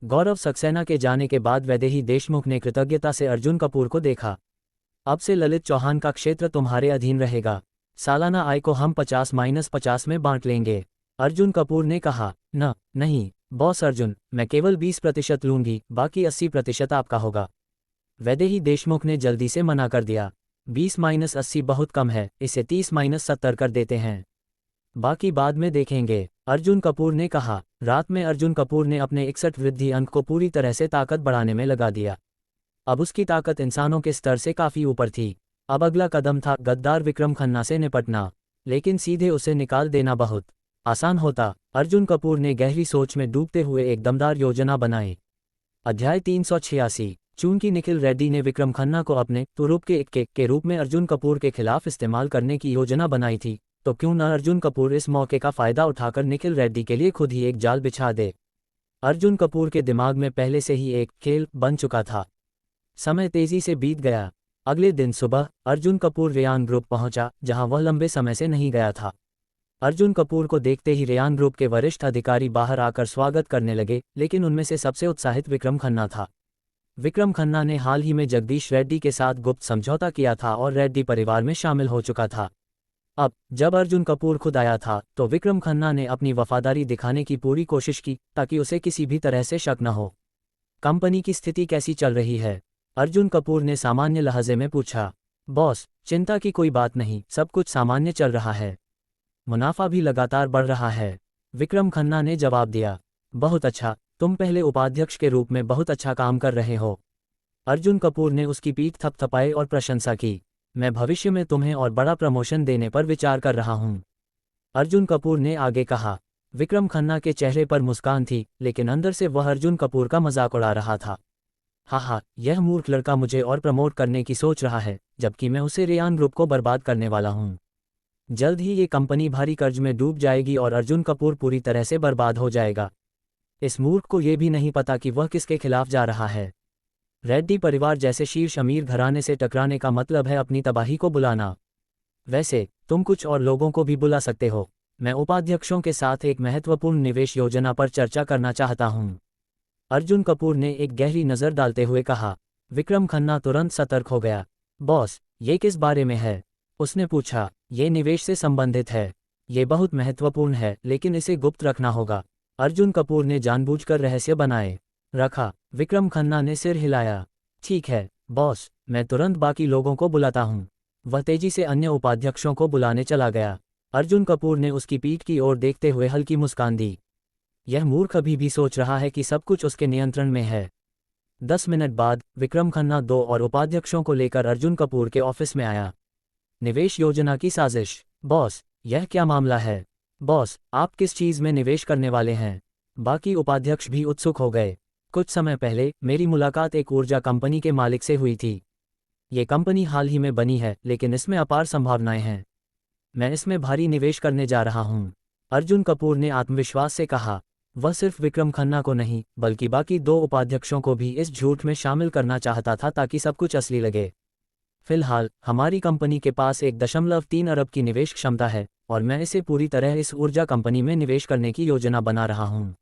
गौरव सक्सेना के जाने के बाद वैदेही देशमुख ने कृतज्ञता से अर्जुन कपूर को देखा। अब से ललित चौहान का क्षेत्र तुम्हारे अधीन रहेगा। सालाना आय को हम 50-50 में बांट लेंगे, अर्जुन कपूर ने कहा। नहीं बॉस अर्जुन, मैं केवल 20% लूंगी, बाकी 80% आपका होगा। वैदेही देशमुख ने जल्दी से मना कर दिया। 20-80 बहुत कम है, इसे 30-70 कर देते हैं। बाकी बाद में देखेंगे, अर्जुन कपूर ने कहा। रात में अर्जुन कपूर ने अपने 61 वृद्धि अंक को पूरी तरह से ताकत बढ़ाने में लगा दिया। अब उसकी ताकत इंसानों के स्तर से काफ़ी ऊपर थी। अब अगला कदम था गद्दार विक्रम खन्ना से निपटना, लेकिन सीधे उसे निकाल देना बहुत आसान होता। अर्जुन कपूर ने गहरी सोच में डूबते हुए एक दमदार योजना बनाई। अध्याय 386। चूंकि निखिल रेड्डी ने विक्रम खन्ना को अपने तुरुप के रूप में अर्जुन कपूर के खिलाफ इस्तेमाल करने की योजना बनाई थी, तो क्यों न अर्जुन कपूर इस मौके का फ़ायदा उठाकर निखिल रेड्डी के लिए खुद ही एक जाल बिछा दे। अर्जुन कपूर के दिमाग में पहले से ही एक खेल बन चुका था। समय तेजी से बीत गया। अगले दिन सुबह अर्जुन कपूर रेयान ग्रुप पहुंचा, जहां वह लंबे समय से नहीं गया था। अर्जुन कपूर को देखते ही रेयान ग्रुप के वरिष्ठ अधिकारी बाहर आकर स्वागत करने लगे, लेकिन उनमें से सबसे उत्साहित विक्रम खन्ना था। विक्रम खन्ना ने हाल ही में जगदीश रेड्डी के साथ गुप्त समझौता किया था और रेड्डी परिवार में शामिल हो चुका था। अब जब अर्जुन कपूर खुद आया था तो विक्रम खन्ना ने अपनी वफादारी दिखाने की पूरी कोशिश की, ताकि उसे किसी भी तरह से शक न हो। कंपनी की स्थिति कैसी चल रही है? अर्जुन कपूर ने सामान्य लहजे में पूछा। बॉस, चिंता की कोई बात नहीं, सब कुछ सामान्य चल रहा है। मुनाफा भी लगातार बढ़ रहा है, विक्रम खन्ना ने जवाब दिया। बहुत अच्छा, तुम पहले उपाध्यक्ष के रूप में बहुत अच्छा काम कर रहे हो। अर्जुन कपूर ने उसकी पीठ थपथपाई और प्रशंसा की। मैं भविष्य में तुम्हें और बड़ा प्रमोशन देने पर विचार कर रहा हूँ, अर्जुन कपूर ने आगे कहा। विक्रम खन्ना के चेहरे पर मुस्कान थी, लेकिन अंदर से वह अर्जुन कपूर का मजाक उड़ा रहा था। हाँ, यह मूर्ख लड़का मुझे और प्रमोट करने की सोच रहा है, जबकि मैं उसे रेयान ग्रुप को बर्बाद करने वाला हूँ। जल्द ही ये कंपनी भारी कर्ज में डूब जाएगी और अर्जुन कपूर पूरी तरह से बर्बाद हो जाएगा। इस मूर्ख को ये भी नहीं पता कि वह किसके खिलाफ जा रहा है। रेड्डी परिवार जैसे शीर्ष अमीर घराने से टकराने का मतलब है अपनी तबाही को बुलाना। वैसे तुम कुछ और लोगों को भी बुला सकते हो। मैं उपाध्यक्षों के साथ एक महत्वपूर्ण निवेश योजना पर चर्चा करना चाहता हूँ, अर्जुन कपूर ने एक गहरी नज़र डालते हुए कहा। विक्रम खन्ना तुरंत सतर्क हो गया। बॉस, ये किस बारे में है? उसने पूछा। ये निवेश से संबंधित है। ये बहुत महत्वपूर्ण है, लेकिन इसे गुप्त रखना होगा, अर्जुन कपूर ने जानबूझकर रहस्य बनाए रखा। विक्रम खन्ना ने सिर हिलाया। ठीक है बॉस, मैं तुरंत बाकी लोगों को बुलाता हूँ। वह तेजी से अन्य उपाध्यक्षों को बुलाने चला गया। अर्जुन कपूर ने उसकी पीठ की ओर देखते हुए हल्की मुस्कान दी। यह मूर्ख अभी भी सोच रहा है कि सब कुछ उसके नियंत्रण में है। 10 मिनट बाद विक्रम खन्ना 2 और उपाध्यक्षों को लेकर अर्जुन कपूर के ऑफिस में आया। निवेश योजना की साजिश। बॉस, यह क्या मामला है? बॉस, आप किस चीज़ में निवेश करने वाले हैं? बाकी उपाध्यक्ष भी उत्सुक हो गए। कुछ समय पहले मेरी मुलाकात एक ऊर्जा कंपनी के मालिक से हुई थी। ये कंपनी हाल ही में बनी है, लेकिन इसमें अपार संभावनाएं हैं। मैं इसमें भारी निवेश करने जा रहा हूं, अर्जुन कपूर ने आत्मविश्वास से कहा। वह सिर्फ विक्रम खन्ना को नहीं, बल्कि बाकी 2 उपाध्यक्षों को भी इस झूठ में शामिल करना चाहता था ताकि सब कुछ असली लगे। फिलहाल हमारी कंपनी के पास 1.3 अरब की निवेश क्षमता है और मैं इसे पूरी तरह इस ऊर्जा कंपनी में निवेश करने की योजना बना रहा हूं।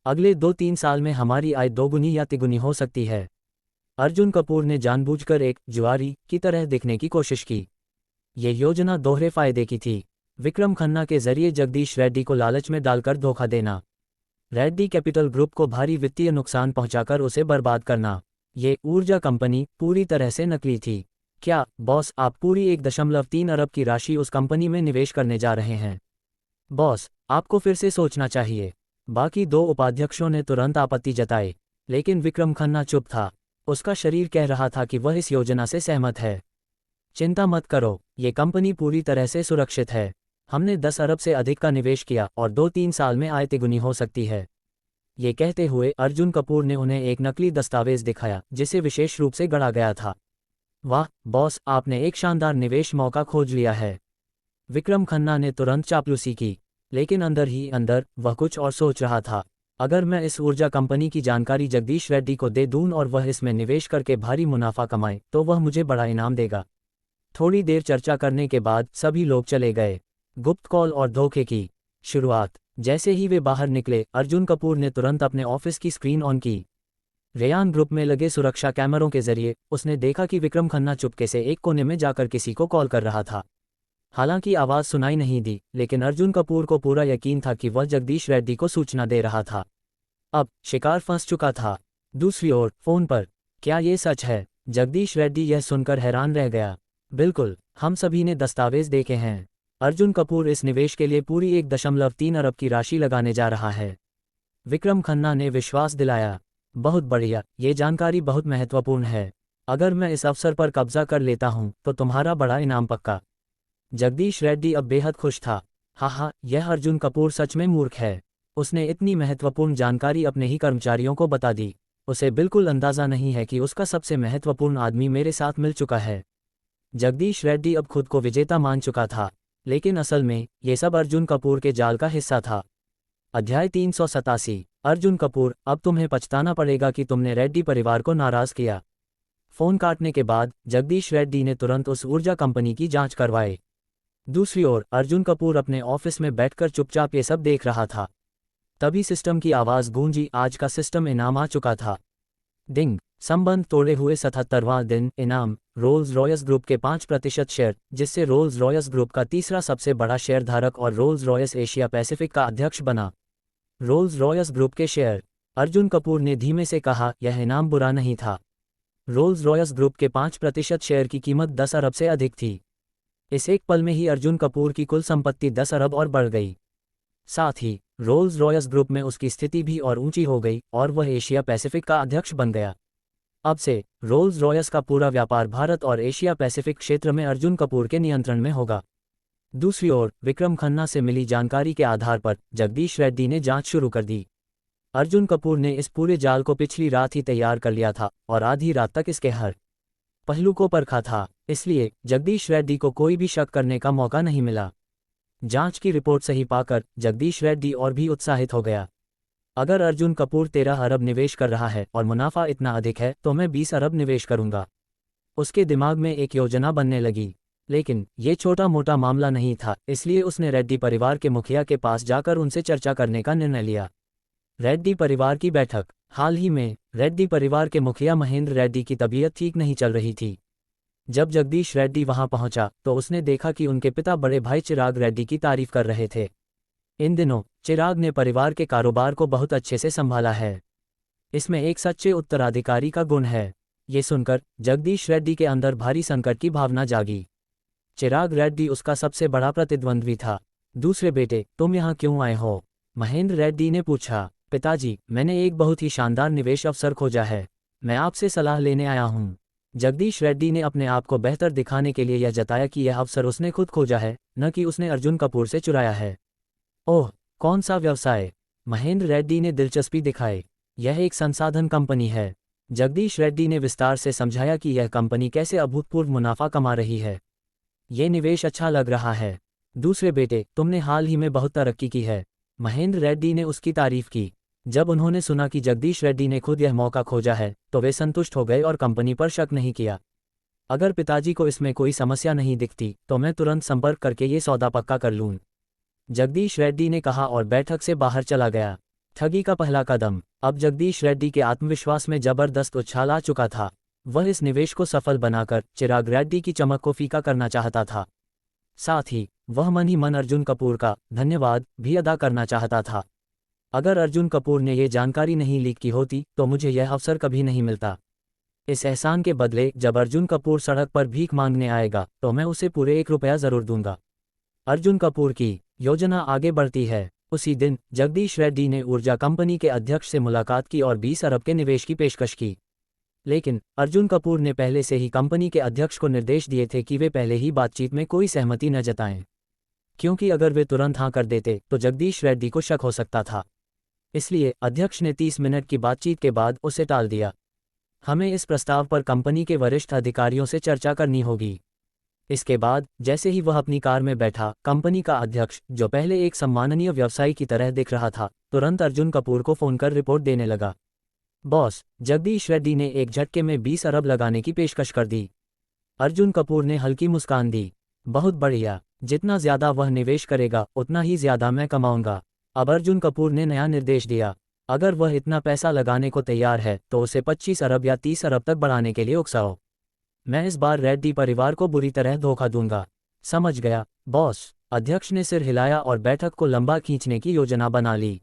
अगले 2-3 साल में हमारी आय दोगुनी या तिगुनी हो सकती है। अर्जुन कपूर ने जानबूझकर एक जुआरी की तरह दिखने की कोशिश की। ये योजना दोहरे फायदे की थी। विक्रम खन्ना के जरिए जगदीश रेड्डी को लालच में डालकर धोखा देना, रेड्डी कैपिटल ग्रुप को भारी वित्तीय नुकसान पहुंचाकर उसे बर्बाद करना। ये ऊर्जा कंपनी पूरी तरह से नकली थी। क्या बॉस, आप पूरी 1.3 अरब की राशि उस कंपनी में निवेश करने जा रहे हैं? बॉस, आपको फिर से सोचना चाहिए। बाकी 2 उपाध्यक्षों ने तुरंत आपत्ति जताई, लेकिन विक्रम खन्ना चुप था। उसका शरीर कह रहा था कि वह इस योजना से सहमत है। चिंता मत करो, ये कंपनी पूरी तरह से सुरक्षित है। हमने 10 अरब से अधिक का निवेश किया और 2-3 साल में आय तिगुनी हो सकती है। ये कहते हुए अर्जुन कपूर ने उन्हें एक नकली दस्तावेज दिखाया जिसे विशेष रूप से गढ़ा गया था। वाह बॉस, आपने एक शानदार निवेश मौका खोज लिया है। विक्रम खन्ना ने तुरंत चापलूसी की, लेकिन अंदर ही अंदर वह कुछ और सोच रहा था। अगर मैं इस ऊर्जा कंपनी की जानकारी जगदीश रेड्डी को दे दूं और वह इसमें निवेश करके भारी मुनाफा कमाए तो वह मुझे बड़ा इनाम देगा। थोड़ी देर चर्चा करने के बाद सभी लोग चले गए। गुप्त कॉल और धोखे की शुरुआत। जैसे ही वे बाहर निकले, अर्जुन कपूर ने तुरंत अपने ऑफिस की स्क्रीन ऑन की। रेयान ग्रुप में लगे सुरक्षा कैमरों के जरिए उसने देखा कि विक्रम खन्ना चुपके से एक कोने में जाकर किसी को कॉल कर रहा था। हालांकि आवाज़ सुनाई नहीं दी, लेकिन अर्जुन कपूर को पूरा यकीन था कि वह जगदीश रेड्डी को सूचना दे रहा था। अब शिकार फंस चुका था। दूसरी ओर फोन पर, क्या ये सच है? जगदीश रेड्डी यह सुनकर हैरान रह गया। बिल्कुल, हम सभी ने दस्तावेज देखे हैं। अर्जुन कपूर इस निवेश के लिए पूरी 1.3 अरब की राशि लगाने जा रहा है। विक्रम खन्ना ने विश्वास दिलाया। बहुत बढ़िया, ये जानकारी बहुत महत्वपूर्ण है। अगर मैं इस अवसर पर कब्जा कर लेता हूं तो तुम्हारा बड़ा इनाम पक्का। जगदीश रेड्डी अब बेहद खुश था। हाँ, यह अर्जुन कपूर सच में मूर्ख है। उसने इतनी महत्वपूर्ण जानकारी अपने ही कर्मचारियों को बता दी। उसे बिल्कुल अंदाजा नहीं है कि उसका सबसे महत्वपूर्ण आदमी मेरे साथ मिल चुका है। जगदीश रेड्डी अब खुद को विजेता मान चुका था, लेकिन असल में ये सब अर्जुन कपूर के जाल का हिस्सा था। अध्याय 387। अर्जुन कपूर, अब तुम्हें पछताना पड़ेगा कि तुमने रेड्डी परिवार को नाराज किया। फोन काटने के बाद जगदीश रेड्डी ने तुरंत उस ऊर्जा कंपनी की जांच करवाई। दूसरी ओर अर्जुन कपूर अपने ऑफिस में बैठकर चुपचाप ये सब देख रहा था। तभी सिस्टम की आवाज़ गूंजी। आज का सिस्टम इनाम आ चुका था। डिंग, संबंध तोड़े हुए 77वां दिन। इनाम, रोल्स रॉयस ग्रुप के 5% शेयर, जिससे रोल्स रॉयस ग्रुप का तीसरा सबसे बड़ा शेयरधारक और रोल्स रॉयस एशिया पैसिफिक का अध्यक्ष बना। रोल्स रॉयस ग्रुप के शेयर, अर्जुन कपूर ने धीमे से कहा। यह इनाम बुरा नहीं था। रोल्स रॉयस ग्रुप के 5% शेयर की कीमत 10 अरब से अधिक थी। इस एक पल में ही अर्जुन कपूर की कुल संपत्ति 10 अरब और बढ़ गई। साथ ही रोल्स रॉयस ग्रुप में उसकी स्थिति भी और ऊंची हो गई और वह एशिया पैसिफिक का अध्यक्ष बन गया। अब से रोल्स रॉयस का पूरा व्यापार भारत और एशिया पैसिफिक क्षेत्र में अर्जुन कपूर के नियंत्रण में होगा। दूसरी ओर विक्रम खन्ना से मिली जानकारी के आधार पर जगदीश रेड्डी ने जांच शुरू कर दी। अर्जुन कपूर ने इस पूरे जाल को पिछली रात ही तैयार कर लिया था और आधी रात तक इसके हर पहलू को परखा था। इसलिए जगदीश रेड्डी को कोई भी शक करने का मौका नहीं मिला। जांच की रिपोर्ट सही पाकर जगदीश रेड्डी और भी उत्साहित हो गया। अगर अर्जुन कपूर 13 अरब निवेश कर रहा है और मुनाफा इतना अधिक है तो मैं 20 अरब निवेश करूंगा। उसके दिमाग में एक योजना बनने लगी। लेकिन ये छोटा मोटा मामला नहीं था, इसलिए उसने रेड्डी परिवार के मुखिया के पास जाकर उनसे चर्चा करने का निर्णय लिया। रेड्डी परिवार की बैठक। हाल ही में रेड्डी परिवार के मुखिया महेंद्र रेड्डी की तबीयत ठीक नहीं चल रही थी। जब जगदीश रेड्डी वहां पहुंचा तो उसने देखा कि उनके पिता बड़े भाई चिराग रेड्डी की तारीफ कर रहे थे। इन दिनों चिराग ने परिवार के कारोबार को बहुत अच्छे से संभाला है। इसमें एक सच्चे उत्तराधिकारी का गुण है। ये सुनकर जगदीश रेड्डी के अंदर भारी संकट की भावना जागी। चिराग रेड्डी उसका सबसे बड़ा प्रतिद्वंद्वी था। दूसरे बेटे, तुम यहाँ क्यों आए हो? महेंद्र रेड्डी ने पूछा। पिताजी, मैंने एक बहुत ही शानदार निवेश अवसर खोजा है। मैं आपसे सलाह लेने आया हूँ। जगदीश रेड्डी ने अपने आप को बेहतर दिखाने के लिए यह जताया कि यह अवसर उसने खुद खोजा है, न कि उसने अर्जुन कपूर से चुराया है। ओह, कौन सा व्यवसाय? महेंद्र रेड्डी ने दिलचस्पी दिखाई। यह एक संसाधन कंपनी है। जगदीश रेड्डी ने विस्तार से समझाया कि यह कंपनी कैसे अभूतपूर्व मुनाफा कमा रही है। ये निवेश अच्छा लग रहा है। दूसरे बेटे, तुमने हाल ही में बहुत तरक्की की है। महेंद्र रेड्डी ने उसकी तारीफ की। जब उन्होंने सुना कि जगदीश रेड्डी ने खुद यह मौका खोजा है तो वे संतुष्ट हो गए और कंपनी पर शक नहीं किया। अगर पिताजी को इसमें कोई समस्या नहीं दिखती तो मैं तुरंत संपर्क करके ये सौदा पक्का कर लूँ, जगदीश रेड्डी ने कहा और बैठक से बाहर चला गया। ठगी का पहला कदम। अब जगदीश रेड्डी के आत्मविश्वास में जबरदस्त उछाल आ चुका था। वह इस निवेश को सफल बनाकर चिराग रेड्डी की चमक को फीका करना चाहता था। साथ ही वह मन ही मन अर्जुन कपूर का धन्यवाद भी अदा करना चाहता था। अगर अर्जुन कपूर ने ये जानकारी नहीं लीक की होती तो मुझे यह अवसर कभी नहीं मिलता। इस एहसान के बदले जब अर्जुन कपूर सड़क पर भीख मांगने आएगा तो मैं उसे पूरे 1 रुपया जरूर दूंगा। अर्जुन कपूर की योजना आगे बढ़ती है। उसी दिन जगदीश रेड्डी ने ऊर्जा कंपनी के अध्यक्ष से मुलाकात की और 20 अरब के निवेश की पेशकश की। लेकिन अर्जुन कपूर ने पहले से ही कंपनी के अध्यक्ष को निर्देश दिए थे कि वे पहले ही बातचीत में कोई सहमति न जताएं, क्योंकि अगर वे तुरंत हाँ कर देते तो जगदीश रेड्डी को शक हो सकता था। इसलिए अध्यक्ष ने 30 मिनट की बातचीत के बाद उसे टाल दिया। हमें इस प्रस्ताव पर कंपनी के वरिष्ठ अधिकारियों से चर्चा करनी होगी। इसके बाद जैसे ही वह अपनी कार में बैठा, कंपनी का अध्यक्ष, जो पहले एक सम्माननीय व्यवसायी की तरह दिख रहा था, तुरंत अर्जुन कपूर को फोन कर रिपोर्ट देने लगा। बॉस, जगदीश रेड्डी ने एक झटके में 20 अरब लगाने की पेशकश कर दी। अर्जुन कपूर ने हल्की मुस्कान दी। बहुत बढ़िया, जितना ज्यादा वह निवेश करेगा उतना ही ज्यादा मैं कमाऊंगा। अब अर्जुन कपूर ने नया निर्देश दिया। अगर वह इतना पैसा लगाने को तैयार है तो उसे 25 अरब या 30 अरब तक बढ़ाने के लिए उकसाओ। मैं इस बार रेड्डी परिवार को बुरी तरह धोखा दूंगा। समझ गया बॉस। अध्यक्ष ने सिर हिलाया और बैठक को लंबा खींचने की योजना बना ली।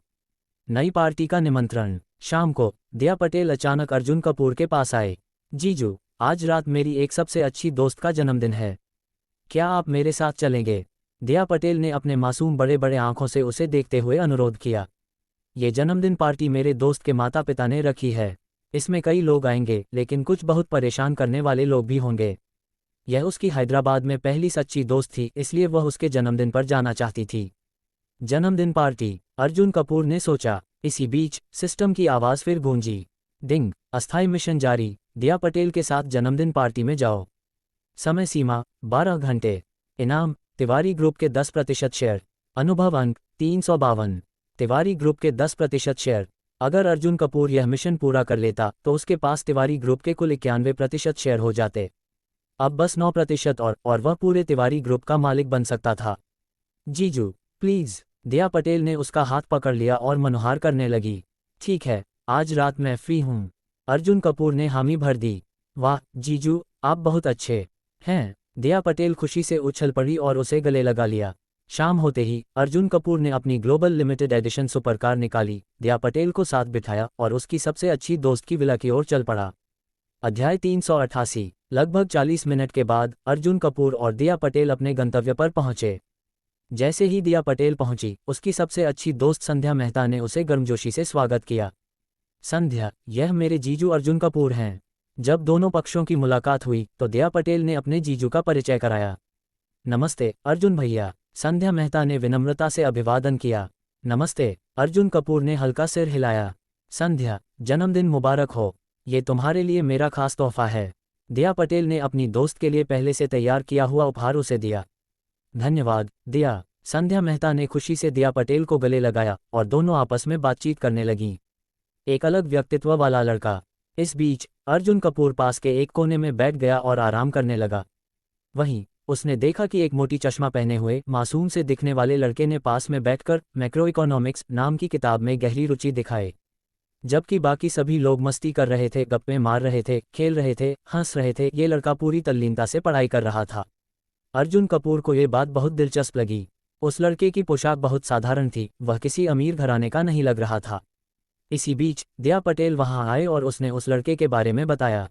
नई पार्टी का निमंत्रण। शाम को दिया पटेल अचानक अर्जुन कपूर के पास आए। जीजू, आज रात मेरी एक सबसे अच्छी दोस्त का जन्मदिन है, क्या आप मेरे साथ चलेंगे? दिया पटेल ने अपने मासूम बड़े बड़े आंखों से उसे देखते हुए अनुरोध किया। ये जन्मदिन पार्टी मेरे दोस्त के माता पिता ने रखी है। इसमें कई लोग आएंगे, लेकिन कुछ बहुत परेशान करने वाले लोग भी होंगे। यह उसकी हैदराबाद में पहली सच्ची दोस्त थी, इसलिए वह उसके जन्मदिन पर जाना चाहती थी। जन्मदिन पार्टी, अर्जुन कपूर ने सोचा। इसी बीच सिस्टम की आवाज़ फिर गूंजी। डिंग, अस्थायी मिशन जारी। दिया पटेल के साथ जन्मदिन पार्टी में जाओ। समय सीमा 12 घंटे। इनाम, तिवारी ग्रुप के 10% शेयर। अनुभव अंक 352। तिवारी ग्रुप के 10% शेयर। अगर अर्जुन कपूर यह मिशन पूरा कर लेता तो उसके पास तिवारी ग्रुप के कुल 91% शेयर हो जाते। अब बस 9% और वह पूरे तिवारी ग्रुप का मालिक बन सकता था। जीजू प्लीज। दिया पटेल ने उसका हाथ पकड़ लिया और मनोहार करने लगी। ठीक है, आज रात मैं फ्री हूँ। अर्जुन कपूर ने हामी भर दी। वाह जीजू, आप बहुत अच्छे हैं। दिया पटेल खुशी से उछल पड़ी और उसे गले लगा लिया। शाम होते ही अर्जुन कपूर ने अपनी ग्लोबल लिमिटेड एडिशन सुपरकार निकाली, दिया पटेल को साथ बिठाया और उसकी सबसे अच्छी दोस्त की विला की ओर चल पड़ा। अध्याय 388। लगभग 40 मिनट के बाद अर्जुन कपूर और दिया पटेल अपने गंतव्य पर पहुंचे। जैसे ही दिया पटेल पहुंची, उसकी सबसे अच्छी दोस्त संध्या मेहता ने उसे गर्मजोशी से स्वागत किया। संध्या, यह मेरे जीजू अर्जुन कपूर हैं। जब दोनों पक्षों की मुलाकात हुई तो दिया पटेल ने अपने जीजू का परिचय कराया। नमस्ते अर्जुन भैया, संध्या मेहता ने विनम्रता से अभिवादन किया। नमस्ते, अर्जुन कपूर ने हल्का सिर हिलाया। संध्या, जन्मदिन मुबारक हो। ये तुम्हारे लिए मेरा खास तोहफा है। दिया पटेल ने अपनी दोस्त के लिए पहले से तैयार किया हुआ उपहार उसे दिया। धन्यवाद दिया। संध्या मेहता ने खुशी से दिया पटेल को गले लगाया और दोनों आपस में बातचीत करने लगीं। एक अलग व्यक्तित्व वाला लड़का। इस बीच अर्जुन कपूर पास के एक कोने में बैठ गया और आराम करने लगा। वहीं उसने देखा कि एक मोटी चश्मा पहने हुए मासूम से दिखने वाले लड़के ने पास में बैठकर मैक्रो इकोनॉमिक्स नाम की किताब में गहरी रुचि दिखाए। जबकि बाकी सभी लोग मस्ती कर रहे थे, गप्पे मार रहे थे, खेल रहे थे, हंस रहे थे, ये लड़का पूरी तल्लीनता से पढ़ाई कर रहा था। अर्जुन कपूर को ये बात बहुत दिलचस्प लगी। उस लड़के की पोशाक बहुत साधारण थी, वह किसी अमीर घराने का नहीं लग रहा था। इसी बीच दिया पटेल वहां आए और उसने उस लड़के के बारे में बताया।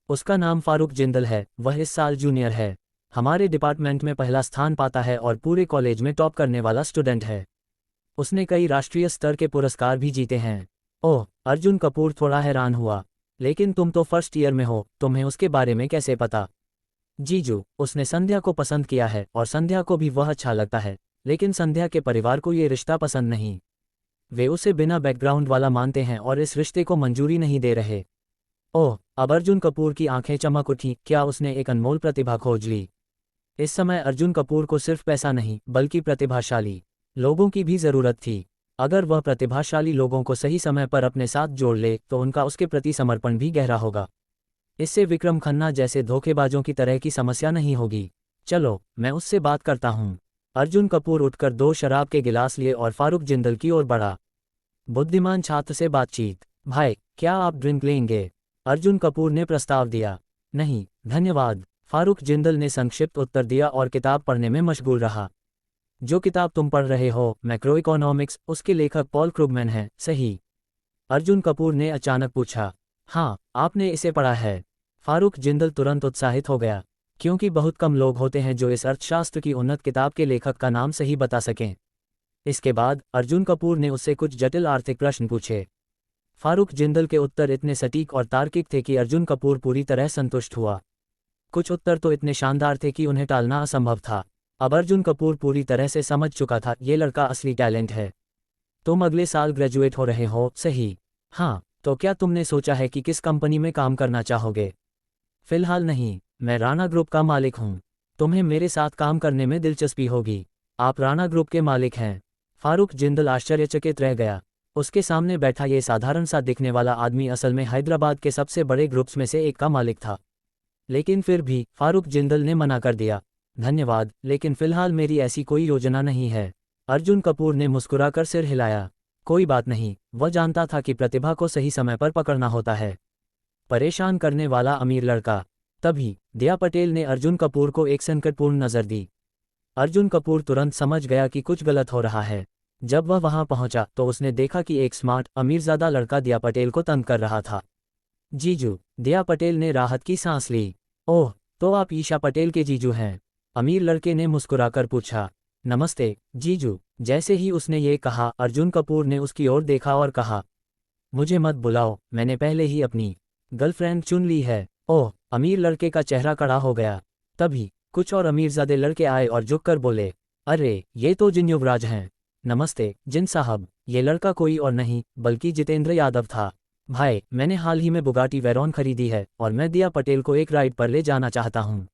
उसका नाम फारूक जिंदल है, वह इस साल जूनियर है, हमारे डिपार्टमेंट में पहला स्थान पाता है और पूरे कॉलेज में टॉप करने वाला स्टूडेंट है। उसने कई राष्ट्रीय स्तर के पुरस्कार भी जीते हैं। ओह, अर्जुन कपूर थोड़ा हैरान हुआ। लेकिन तुम तो फर्स्ट ईयर में हो, तुम्हें उसके बारे में कैसे पता? जीजू, उसने संध्या को पसंद किया है और संध्या को भी वह अच्छा लगता है, लेकिन संध्या के परिवार को ये रिश्ता पसंद नहीं। वे उसे बिना बैकग्राउंड वाला मानते हैं और इस रिश्ते को मंजूरी नहीं दे रहे। ओह, अब अर्जुन कपूर की आंखें चमक उठीं, क्या उसने एक अनमोल प्रतिभा खोज ली? इस समय अर्जुन कपूर को सिर्फ पैसा नहीं बल्कि प्रतिभाशाली लोगों की भी जरूरत थी। अगर वह प्रतिभाशाली लोगों को सही समय पर अपने साथ जोड़ ले तो उनका उसके प्रति समर्पण भी गहरा होगा। इससे विक्रम खन्ना जैसे धोखेबाजों की तरह की समस्या नहीं होगी। चलो, मैं उससे बात करता हूँ। अर्जुन कपूर उठकर 2 शराब के गिलास लिए और फारूक जिंदल की ओर बढ़ा। बुद्धिमान छात्र से बातचीत। भाई, क्या आप ड्रिंक लेंगे? अर्जुन कपूर ने प्रस्ताव दिया। नहीं, धन्यवाद, फारूक जिंदल ने संक्षिप्त उत्तर दिया और किताब पढ़ने में मशगूल रहा। जो किताब तुम पढ़ रहे हो, मैक्रो इकोनॉमिक्स, उसके लेखक पॉल क्रुगमैन हैं, सही? अर्जुन कपूर ने अचानक पूछा। हाँ, आपने इसे पढ़ा है? फारूक जिंदल तुरंत उत्साहित हो गया, क्योंकि बहुत कम लोग होते हैं जो इस अर्थशास्त्र की उन्नत किताब के लेखक का नाम सही बता सकें। इसके बाद अर्जुन कपूर ने उससे कुछ जटिल आर्थिक प्रश्न पूछे। फारूक जिंदल के उत्तर इतने सटीक और तार्किक थे कि अर्जुन कपूर पूरी तरह संतुष्ट हुआ। कुछ उत्तर तो इतने शानदार थे कि उन्हें टालना असंभव था। अब अर्जुन कपूर पूरी तरह से समझ चुका था, ये लड़का असली टैलेंट है। तुम अगले साल ग्रेजुएट हो रहे हो, सही? हाँ, तो क्या तुमने सोचा है कि किस कंपनी में काम करना चाहोगे? फिलहाल नहीं, मैं राणा ग्रुप का मालिक हूँ। तुम्हें मेरे साथ काम करने में दिलचस्पी होगी। आप राणा ग्रुप के मालिक हैं? फारूक जिंदल आश्चर्यचकित रह गया। उसके सामने बैठा ये साधारण सा दिखने वाला आदमी असल में हैदराबाद के सबसे बड़े ग्रुप्स में से एक का मालिक था। लेकिन फिर भी फारूक जिंदल ने मना कर दिया। धन्यवाद, लेकिन फिलहाल मेरी ऐसी कोई योजना नहीं है। अर्जुन कपूर ने मुस्कुराकर सिर हिलाया। कोई बात नहीं, वह जानता था कि प्रतिभा को सही समय पर पकड़ना होता है। परेशान करने वाला अमीर लड़का। तभी दया पटेल ने अर्जुन कपूर को एक संकटपूर्ण नज़र दी। अर्जुन कपूर तुरंत समझ गया कि कुछ गलत हो रहा है। जब वह वहां पहुंचा तो उसने देखा कि एक स्मार्ट, अमीरजादा लड़का दया पटेल को तंग कर रहा था। जीजू, दया पटेल ने राहत की सांस ली। ओह, तो आप ईशा पटेल के जीजू हैं? अमीर लड़के ने मुस्कुराकर पूछा। नमस्ते, जीजू। जैसे ही उसने ये कहा, अर्जुन कपूर ने उसकी ओर देखा और कहा, मुझे मत बुलाओ, मैंने पहले ही अपनी गर्लफ्रेंड चुन ली है। ओह, अमीर लड़के का चेहरा कड़ा हो गया। तभी कुछ और अमीरजादे लड़के आए और झुककर बोले, अरे, ये तो जिन युवराज हैं। नमस्ते जिन साहब। ये लड़का कोई और नहीं बल्कि जितेंद्र यादव था। भाई, मैंने हाल ही में बुगाटी वेरॉन खरीदी है और मैं दया पटेल को एक राइड पर ले जाना चाहता हूँ।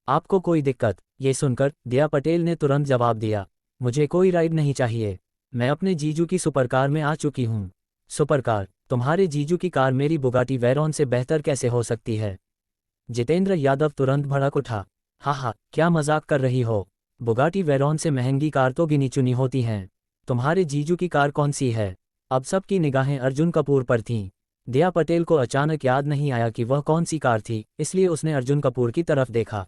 आपको कोई दिक्कत? ये सुनकर दया पटेल ने तुरंत जवाब दिया, मुझे कोई राइड नहीं चाहिए। मैं अपने जीजू की सुपरकार में आ चुकी हूँ। सुपरकार? तुम्हारे जीजू की कार मेरी बुगाटी वेरॉन से बेहतर कैसे हो सकती है? जितेंद्र यादव तुरंत भड़क उठा। हा, क्या मजाक कर रही हो? बुगाटी वेरॉन से महंगी कार तो गिनी चुनी होती हैं। तुम्हारे जीजू की कार कौन सी है? अब सबकी निगाहें अर्जुन कपूर पर थीं। दया पटेल को अचानक याद नहीं आया कि वह कौन सी कार थी, इसलिए उसने अर्जुन कपूर की तरफ देखा।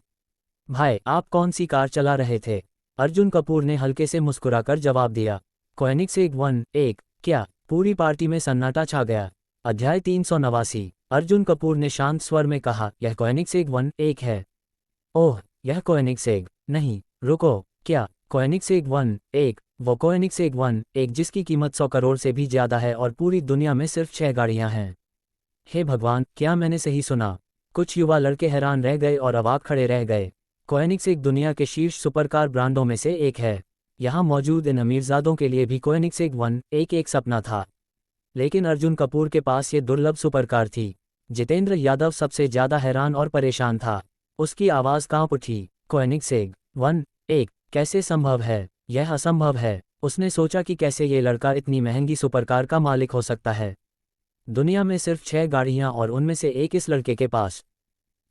भाई, आप कौन सी कार चला रहे थे? अर्जुन कपूर ने हल्के से मुस्कुराकर जवाब दिया, कोएनिग्सेग 1-1। क्या? पूरी पार्टी में सन्नाटा छा गया। अध्याय 389। अर्जुन कपूर ने शांत स्वर में कहा, यह कोएनिग्सेग 1-1 है। ओह, यह कोएनिग्सेग? नहीं, रुको, क्या कोएनिग्सेग 1-1? वो कोएनिग्सेग 1-1 जिसकी कीमत 100 करोड़ से भी ज्यादा है और पूरी दुनिया में सिर्फ 6 गाड़ियां हैं। हे भगवान, क्या मैंने सही सुना? कुछ युवा लड़के हैरान रह गए और अवाक खड़े रह गए। कोएनिग्सेग दुनिया के शीर्ष सुपरकार ब्रांडों में से एक है। यहाँ मौजूद इन अमीरजादों के लिए भी कोएनिग्सेग 1-1 एक सपना था। लेकिन अर्जुन कपूर के पास ये दुर्लभ सुपरकार थी। जितेंद्र यादव सबसे ज्यादा हैरान और परेशान था। उसकी आवाज कांप उठी। कोएनिग्सेग 1-1 कैसे संभव है? यह असंभव है। उसने सोचा कि कैसे ये लड़का इतनी महंगी सुपरकार का मालिक हो सकता है। दुनिया में सिर्फ 6 गाड़ियां और उनमें से एक इस लड़के के पास।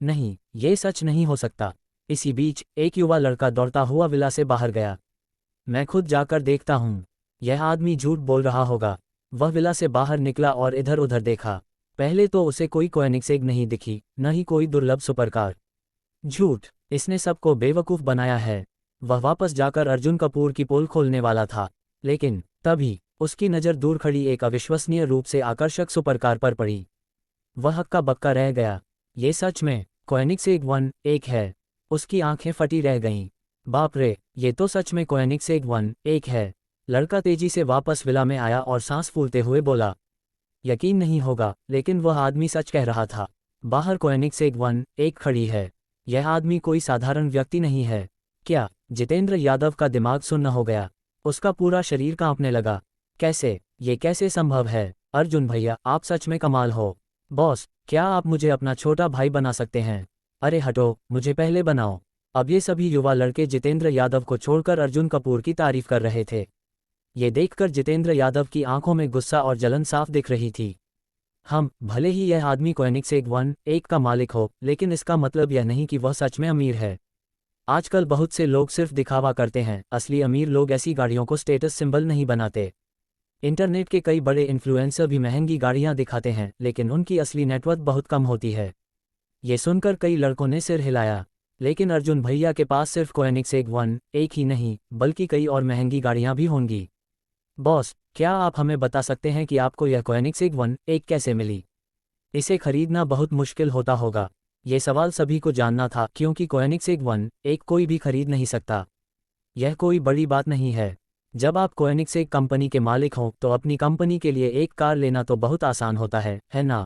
नहीं, ये सच नहीं हो सकता। इसी बीच एक युवा लड़का दौड़ता हुआ विला से बाहर गया। मैं खुद जाकर देखता हूँ। यह आदमी झूठ बोल रहा होगा। वह विला से बाहर निकला और इधर उधर देखा। पहले तो उसे कोई कोएनिग्सेग नहीं दिखी, न ही कोई दुर्लभ सुपरकार। झूठ, इसने सबको बेवकूफ़ बनाया है। वह वापस जाकर अर्जुन कपूर की पोल खोलने वाला था, लेकिन तभी उसकी नज़र दूर खड़ी एक अविश्वसनीय रूप से आकर्षक सुपरकार पर पड़ी। वह हक्का बक्का रह गया। ये सच में कोएनिग्सेग 1-1 है। उसकी आंखें फटी रह गईं। बाप रे, ये तो सच में कोएनिग्सेग 1-1 है। लड़का तेजी से वापस विला में आया और सांस फूलते हुए बोला, यकीन नहीं होगा, लेकिन वह आदमी सच कह रहा था। बाहर कोएनिग्सेग 1-1 खड़ी है। यह आदमी कोई साधारण व्यक्ति नहीं है। क्या? जितेंद्र यादव का दिमाग सुन्न हो गया। उसका पूरा शरीर कांपने लगा। कैसे? ये कैसे संभव है? अर्जुन भैया, आप सच में कमाल हो। बॉस, क्या आप मुझे अपना छोटा भाई बना सकते हैं? अरे हटो, मुझे पहले बनाओ। अब ये सभी युवा लड़के जितेंद्र यादव को छोड़कर अर्जुन कपूर की तारीफ कर रहे थे। ये देखकर जितेंद्र यादव की आंखों में गुस्सा और जलन साफ दिख रही थी। भले ही यह आदमी कोएनिग्सेग 1-1 का मालिक हो, लेकिन इसका मतलब यह नहीं कि वह सच में अमीर है। आजकल बहुत से लोग सिर्फ दिखावा करते हैं। असली अमीर लोग ऐसी गाड़ियों को स्टेटस सिंबल नहीं बनाते। इंटरनेट के कई बड़े इन्फ्लुएंसर भी महंगी गाड़ियां दिखाते हैं, लेकिन उनकी असली नेटवर्थ बहुत कम होती है। ये सुनकर कई लड़कों ने सिर हिलाया। लेकिन अर्जुन भैया के पास सिर्फ कोएनिग्सेग 1-1 ही नहीं, बल्कि कई और महंगी गाड़ियां भी होंगी। बॉस, क्या आप हमें बता सकते हैं कि आपको यह कोएनिग्सेग 1-1 कैसे मिली? इसे खरीदना बहुत मुश्किल होता होगा। ये सवाल सभी को जानना था, क्योंकि कोएनिग्सेग 1-1 कोई भी खरीद नहीं सकता। यह कोई बड़ी बात नहीं है। जब आप कोएनिग्सेग कंपनी के मालिक हों तो अपनी कंपनी के लिए एक कार लेना तो बहुत आसान होता है ना?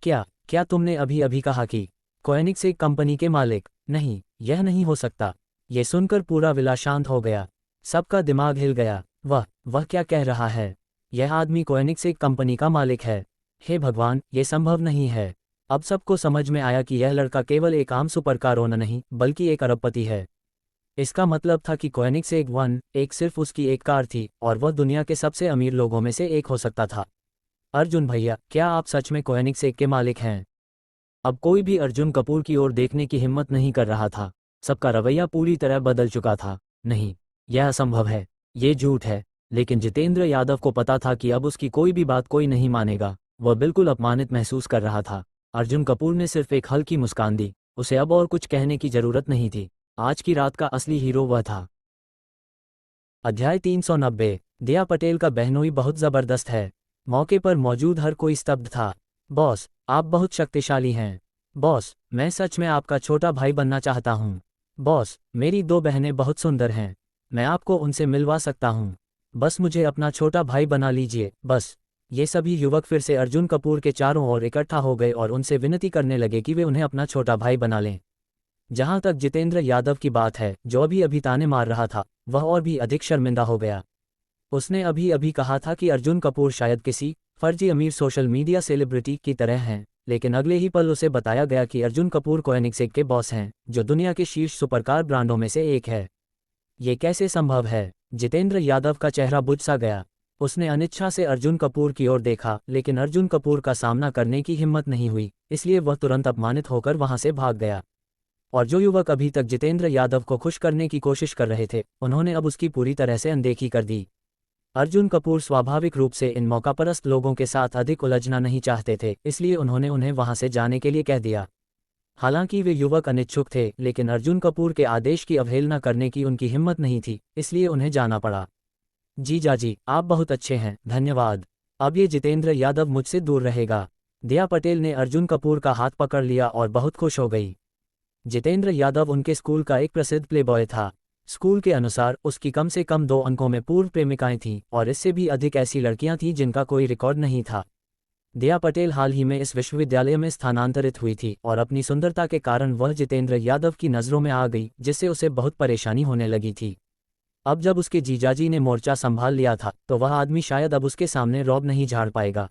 क्या तुमने अभी अभी कहा कि कोएनिग्सेग कंपनी के मालिक? नहीं, यह नहीं हो सकता। ये सुनकर पूरा विला शांत हो गया। सबका दिमाग हिल गया। वह क्या कह रहा है? यह आदमी कोएनिग्सेग कंपनी का मालिक है। हे भगवान, ये संभव नहीं है। अब सबको समझ में आया कि यह लड़का केवल एक आम सुपरकार ओनर नहीं, बल्कि एक अरबपति है। इसका मतलब था कि कोएनिग्सेग 1-1 सिर्फ उसकी एक कार थी, और वह दुनिया के सबसे अमीर लोगों में से एक हो सकता था। अर्जुन भैया, क्या आप सच में कोएनिग्सेग के मालिक हैं? अब कोई भी अर्जुन कपूर की ओर देखने की हिम्मत नहीं कर रहा था। सबका रवैया पूरी तरह बदल चुका था। नहीं, यह असंभव है, ये झूठ है। लेकिन जितेंद्र यादव को पता था कि अब उसकी कोई भी बात कोई नहीं मानेगा। वह बिल्कुल अपमानित महसूस कर रहा था। अर्जुन कपूर ने सिर्फ एक हल्की मुस्कान दी। उसे अब और कुछ कहने की जरूरत नहीं थी। आज की रात का असली हीरो वह था। अध्याय 390। दिया पटेल का बहनोई बहुत जबरदस्त है। मौके पर मौजूद हर कोई स्तब्ध था। बॉस, आप बहुत शक्तिशाली हैं। बॉस, मैं सच में आपका छोटा भाई बनना चाहता हूँ। बॉस, मेरी 2 बहनें बहुत सुंदर हैं। मैं आपको उनसे मिलवा सकता हूँ। बस मुझे अपना छोटा भाई बना लीजिए, बस। ये सभी युवक फिर से अर्जुन कपूर के चारों ओर इकट्ठा हो गए और उनसे विनती करने लगे कि वे उन्हें अपना छोटा भाई बना लें। जहां तक जितेंद्र यादव की बात है, जो अभी ताने मार रहा था, वह और भी अधिक शर्मिंदा हो गया। उसने अभी कहा था कि अर्जुन कपूर शायद किसी फर्जी अमीर सोशल मीडिया सेलिब्रिटी की तरह हैं, लेकिन अगले ही पल उसे बताया गया कि अर्जुन कपूर कोएनिग्सेग के बॉस हैं, जो दुनिया के शीर्ष सुपरकार ब्रांडों में से एक है। ये कैसे संभव है? जितेंद्र यादव का चेहरा बुझ सा गया। उसने अनिच्छा से अर्जुन कपूर की ओर देखा, लेकिन अर्जुन कपूर का सामना करने की हिम्मत नहीं हुई, इसलिए वह तुरंत अपमानित होकर वहां से भाग गया। और जो युवक अभी तक जितेंद्र यादव को खुश करने की कोशिश कर रहे थे, उन्होंने अब उसकी पूरी तरह से अनदेखी कर दी। अर्जुन कपूर स्वाभाविक रूप से इन मौकापरस्त लोगों के साथ अधिक उलझना नहीं चाहते थे, इसलिए उन्होंने उन्हें वहां से जाने के लिए कह दिया। हालांकि वे युवक अनिच्छुक थे, लेकिन अर्जुन कपूर के आदेश की अवहेलना करने की उनकी हिम्मत नहीं थी, इसलिए उन्हें जाना पड़ा। जीजाजी, आप बहुत अच्छे हैं, धन्यवाद। अब ये जितेंद्र यादव मुझसे दूर रहेगा। दिया पटेल ने अर्जुन कपूर का हाथ पकड़ लिया और बहुत खुश हो गई। जितेंद्र यादव उनके स्कूल का एक प्रसिद्ध प्लेबॉय था। स्कूल के अनुसार उसकी कम से कम 2 अंकों में पूर्व प्रेमिकाएं थीं, और इससे भी अधिक ऐसी लड़कियां थीं जिनका कोई रिकॉर्ड नहीं था। दिया पटेल हाल ही में इस विश्वविद्यालय में स्थानांतरित हुई थी, और अपनी सुंदरता के कारण वह जितेंद्र यादव की नज़रों में आ गई, जिससे उसे बहुत परेशानी होने लगी थी। अब जब उसके जीजाजी ने मोर्चा संभाल लिया था, तो वह आदमी शायद अब उसके सामने रौब नहीं झाड़ पाएगा।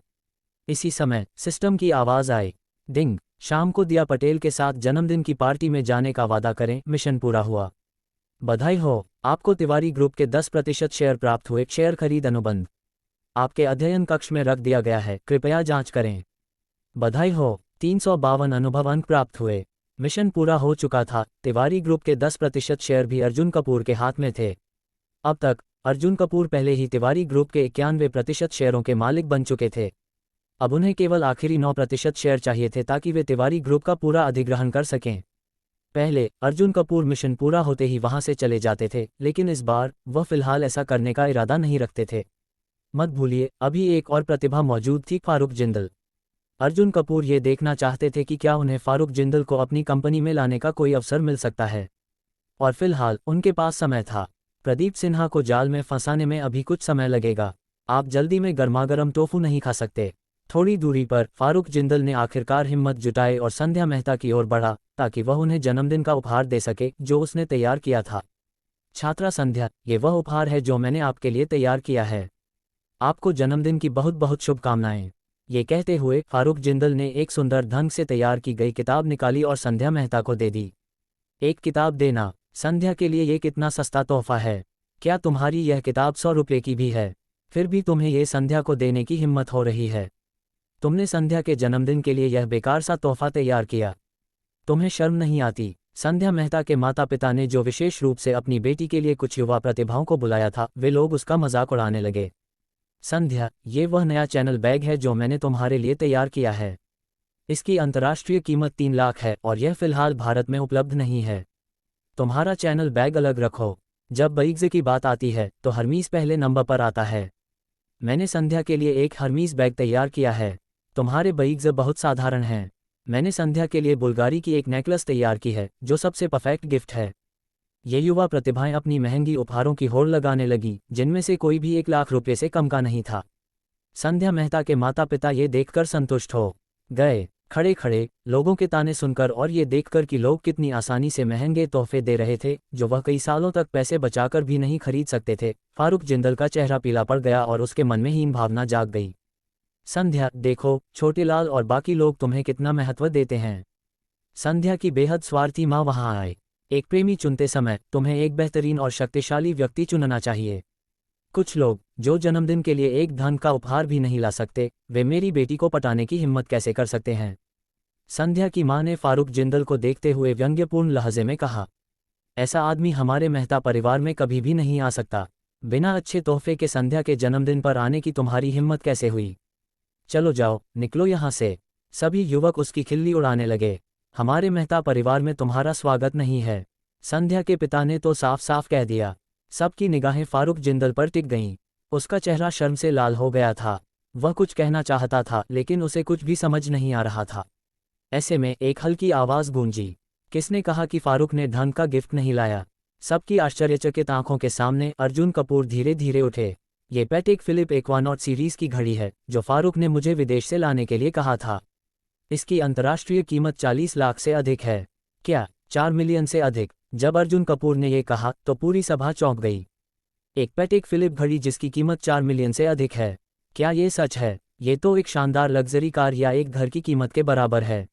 इसी समय सिस्टम की आवाज़ आई। डिंग। शाम को दिया पटेल के साथ जन्मदिन की पार्टी में जाने का वादा करें, मिशन पूरा हुआ। बधाई हो, आपको तिवारी ग्रुप के 10% शेयर प्राप्त हुए। शेयर खरीद अनुबंध आपके अध्ययन कक्ष में रख दिया गया है, कृपया जांच करें। बधाई हो, 352 अनुभव अंक प्राप्त हुए। मिशन पूरा हो चुका था। तिवारी ग्रुप के 10% शेयर भी अर्जुन कपूर के हाथ में थे। अब तक अर्जुन कपूर पहले ही तिवारी ग्रुप के 91% शेयरों के मालिक बन चुके थे। अब उन्हें केवल आखिरी 9% शेयर चाहिए थे ताकि वे तिवारी ग्रुप का पूरा अधिग्रहण कर सकें। पहले अर्जुन कपूर मिशन पूरा होते ही वहां से चले जाते थे, लेकिन इस बार वह फिलहाल ऐसा करने का इरादा नहीं रखते थे। मत भूलिए, अभी एक और प्रतिभा मौजूद थी, फारूक जिंदल। अर्जुन कपूर ये देखना चाहते थे कि क्या उन्हें फारूक जिंदल को अपनी कंपनी में लाने का कोई अवसर मिल सकता है। और फिलहाल उनके पास समय था। प्रदीप सिन्हा को जाल में फंसाने में अभी कुछ समय लगेगा। आप जल्दी में गर्मागर्म टोफू नहीं खा सकते। थोड़ी दूरी पर फारूक जिंदल ने आखिरकार हिम्मत जुटाई और संध्या मेहता की ओर बढ़ा ताकि वह उन्हें जन्मदिन का उपहार दे सके जो उसने तैयार किया था। छात्रा संध्या, ये वह उपहार है जो मैंने आपके लिए तैयार किया है। आपको जन्मदिन की बहुत बहुत शुभकामनाएं। ये कहते हुए फारूक जिंदल ने एक सुंदर ढंग से तैयार की गई किताब निकाली और संध्या मेहता को दे दी। एक किताब देना, संध्या के लिए ये कितना सस्ता तोहफा है। क्या तुम्हारी यह किताब 100 रुपये की भी है? फिर भी तुम्हें ये संध्या को देने की हिम्मत हो रही है। तुमने संध्या के जन्मदिन के लिए यह बेकार सा तोहफा तैयार किया। तुम्हें शर्म नहीं आती? संध्या मेहता के माता पिता ने जो विशेष रूप से अपनी बेटी के लिए कुछ युवा प्रतिभाओं को बुलाया था, वे लोग उसका मजाक उड़ाने लगे। संध्या, ये वह नया चैनल बैग है जो मैंने तुम्हारे लिए तैयार किया है। इसकी अंतर्राष्ट्रीय कीमत 3 लाख है और यह फिलहाल भारत में उपलब्ध नहीं है। तुम्हारा चैनल बैग अलग रखो। जब बैग्स की बात आती है तो हर्मीज पहले नंबर पर आता है। मैंने संध्या के लिए एक हर्मीज बैग तैयार किया है। तुम्हारे बैग्स बहुत साधारण हैं। मैंने संध्या के लिए बुल्गारी की एक नेकलेस तैयार की है जो सबसे परफेक्ट गिफ्ट है। ये युवा प्रतिभाएं अपनी महंगी उपहारों की होड़ लगाने लगी, जिनमें से कोई भी 1 लाख रुपये से कम का नहीं था। संध्या मेहता के माता पिता ये देखकर संतुष्ट हो गए। खड़े खड़े लोगों के ताने सुनकर और ये देखकर कि लोग कितनी आसानी से महंगे तोहफे दे रहे थे जो वह कई सालों तक पैसे बचाकर भी नहीं खरीद सकते थे, फारूक जिंदल का चेहरा पीला पड़ गया और उसके मन में हीन भावना जाग गई। संध्या, देखो छोटेलाल और बाकी लोग तुम्हें कितना महत्व देते हैं। संध्या की बेहद स्वार्थी माँ वहां आए। एक प्रेमी चुनते समय तुम्हें एक बेहतरीन और शक्तिशाली व्यक्ति चुनना चाहिए। कुछ लोग जो जन्मदिन के लिए एक धन का उपहार भी नहीं ला सकते, वे मेरी बेटी को पटाने की हिम्मत कैसे कर सकते हैं? संध्या की मां ने फारूक जिंदल को देखते हुए व्यंग्यपूर्ण लहजे में कहा। ऐसा आदमी हमारे मेहता परिवार में कभी भी नहीं आ सकता। बिना अच्छे तोहफे के संध्या के जन्मदिन पर आने की तुम्हारी हिम्मत कैसे हुई? चलो जाओ, निकलो यहाँ से। सभी युवक उसकी खिल्ली उड़ाने लगे। हमारे मेहता परिवार में तुम्हारा स्वागत नहीं है। संध्या के पिता ने तो साफ साफ कह दिया। सबकी निगाहें फारूक जिंदल पर टिक गईं। उसका चेहरा शर्म से लाल हो गया था। वह कुछ कहना चाहता था लेकिन उसे कुछ भी समझ नहीं आ रहा था। ऐसे में एक हल्की आवाज गूंजी। किसने कहा कि फारूक ने धन का गिफ्ट नहीं लाया? सबकी आश्चर्यचकित आंखों के सामने अर्जुन कपूर धीरे धीरे उठे। ये पैटेक फिलिप एक्वानॉट सीरीज की घड़ी है जो फारूक ने मुझे विदेश से लाने के लिए कहा था। इसकी अंतर्राष्ट्रीय कीमत 40 लाख से अधिक है। क्या 4 मिलियन से अधिक? जब अर्जुन कपूर ने यह कहा तो पूरी सभा चौंक गई। एक पैटेक फिलिप घड़ी जिसकी कीमत 4 मिलियन से अधिक है? क्या ये सच है? ये तो एक शानदार लग्जरी कार या एक घर की कीमत के बराबर है।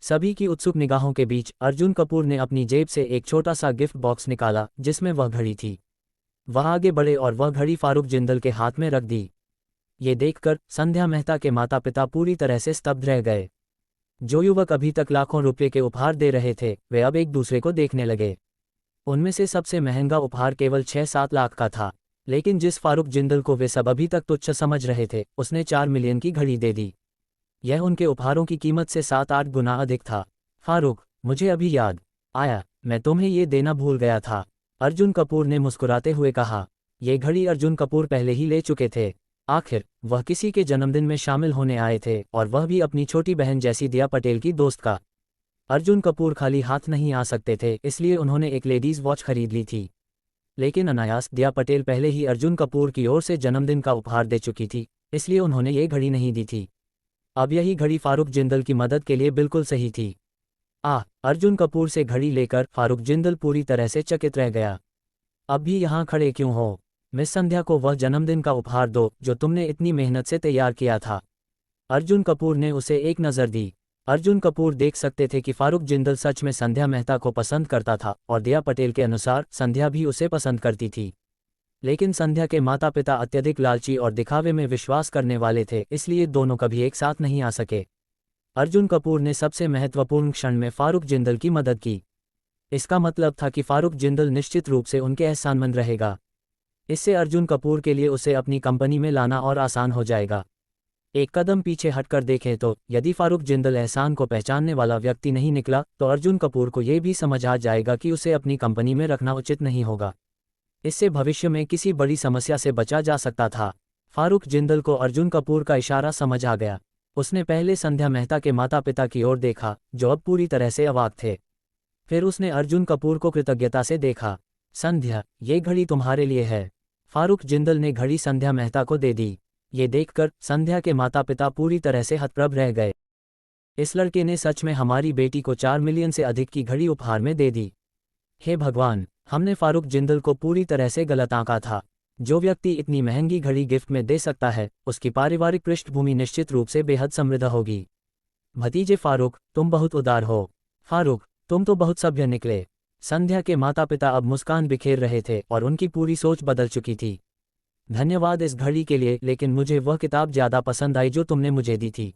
सभी की उत्सुक निगाहों के बीच अर्जुन कपूर ने अपनी जेब से एक छोटा सा गिफ्ट बॉक्स निकाला जिसमें वह घड़ी थी। वह आगे बढ़े और वह घड़ी फारूक जिंदल के हाथ में रख दी। ये देखकर संध्या मेहता के माता पिता पूरी तरह से स्तब्ध रह गए। जो युवक अभी तक लाखों रुपए के उपहार दे रहे थे, वे अब एक दूसरे को देखने लगे। उनमें से सबसे महंगा उपहार केवल 6-7 लाख का था, लेकिन जिस फारूक जिंदल को वे सब अभी तक तुच्छ समझ रहे थे, उसने 4 मिलियन की घड़ी दे दी। यह उनके उपहारों की कीमत से 7-8 गुना अधिक था। फारूक, मुझे अभी याद आया, मैं तुम्हें ये देना भूल गया था, अर्जुन कपूर ने मुस्कुराते हुए कहा। ये घड़ी अर्जुन कपूर पहले ही ले चुके थे। आखिर वह किसी के जन्मदिन में शामिल होने आए थे और वह भी अपनी छोटी बहन जैसी दिया पटेल की दोस्त का। अर्जुन कपूर खाली हाथ नहीं आ सकते थे, इसलिए उन्होंने एक लेडीज वॉच खरीद ली थी। लेकिन अनायास दिया पटेल पहले ही अर्जुन कपूर की ओर से जन्मदिन का उपहार दे चुकी थी, इसलिए उन्होंने ये घड़ी नहीं दी थी। अब यही घड़ी फारूक जिंदल की मदद के लिए बिल्कुल सही थी। अर्जुन कपूर से घड़ी लेकर फारूक जिंदल पूरी तरह से चकित रह गया। अब भी यहाँ खड़े क्यों हो? मिस संध्या को वह जन्मदिन का उपहार दो जो तुमने इतनी मेहनत से तैयार किया था। अर्जुन कपूर ने उसे एक नज़र दी। अर्जुन कपूर देख सकते थे कि फारूक जिंदल सच में संध्या मेहता को पसंद करता था और दिया पटेल के अनुसार संध्या भी उसे पसंद करती थी। लेकिन संध्या के माता पिता अत्यधिक लालची और दिखावे में विश्वास करने वाले थे, इसलिए दोनों कभी एक साथ नहीं आ सके। अर्जुन कपूर ने सबसे महत्वपूर्ण क्षण में फारूक जिंदल की मदद की। इसका मतलब था कि फारूक जिंदल निश्चित रूप से उनके एहसानमंद रहेगा। इससे अर्जुन कपूर के लिए उसे अपनी कंपनी में लाना और आसान हो जाएगा। एक कदम पीछे हटकर देखें तो यदि फारूक जिंदल एहसान को पहचानने वाला व्यक्ति नहीं निकला तो अर्जुन कपूर को यह भी समझ आ जाएगा कि उसे अपनी कंपनी में रखना उचित नहीं होगा। इससे भविष्य में किसी बड़ी समस्या से बचा जा सकता था। फारूक जिंदल को अर्जुन कपूर का इशारा समझ आ गया। उसने पहले संध्या मेहता के माता पिता की ओर देखा जो अब पूरी तरह से अवाक थे। फिर उसने अर्जुन कपूर को कृतज्ञता से देखा। संध्या, ये घड़ी तुम्हारे लिए है। फारूक जिंदल ने घड़ी संध्या मेहता को दे दी। ये देखकर संध्या के माता पिता पूरी तरह से हतप्रभ रह गए। इस लड़के ने सच में हमारी बेटी को 4 मिलियन से अधिक की घड़ी उपहार में दे दी। हे भगवान, हमने फारूक जिंदल को पूरी तरह से गलत आंका था। जो व्यक्ति इतनी महंगी घड़ी गिफ्ट में दे सकता है, उसकी पारिवारिक पृष्ठभूमि निश्चित रूप से बेहद समृद्ध होगी। भतीजे फारूक, तुम बहुत उदार हो। फारूक, तुम तो बहुत सभ्य निकले। संध्या के माता पिता अब मुस्कान बिखेर रहे थे और उनकी पूरी सोच बदल चुकी थी। धन्यवाद इस घड़ी के लिए, लेकिन मुझे वह किताब ज़्यादा पसंद आई जो तुमने मुझे दी थी,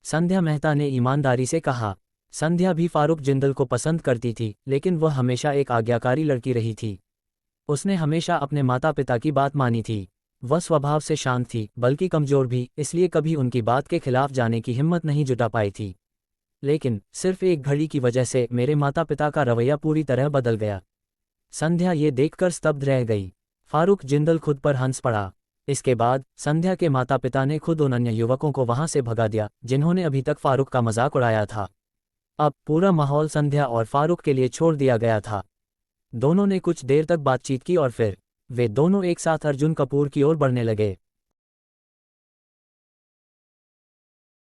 संध्या मेहता ने ईमानदारी से कहा। संध्या भी फारूक जिंदल को पसंद करती थी, लेकिन वह हमेशा एक आज्ञाकारी लड़की रही थी। उसने हमेशा अपने माता पिता की बात मानी थी। वह स्वभाव से शांत थी, बल्कि कमजोर भी, इसलिए कभी उनकी बात के खिलाफ जाने की हिम्मत नहीं जुटा पाई थी। लेकिन सिर्फ एक घड़ी की वजह से मेरे माता पिता का रवैया पूरी तरह बदल गया। संध्या ये देखकर स्तब्ध रह गई। फारूक जिंदल खुद पर हंस पड़ा। इसके बाद संध्या के माता पिता ने खुद उन अन्य युवकों को वहां से भगा दिया जिन्होंने अभी तक फारूक का मजाक उड़ाया था। अब पूरा माहौल संध्या और फारूक के लिए छोड़ दिया गया था। दोनों ने कुछ देर तक बातचीत की और फिर वे दोनों एक साथ अर्जुन कपूर की ओर बढ़ने लगे।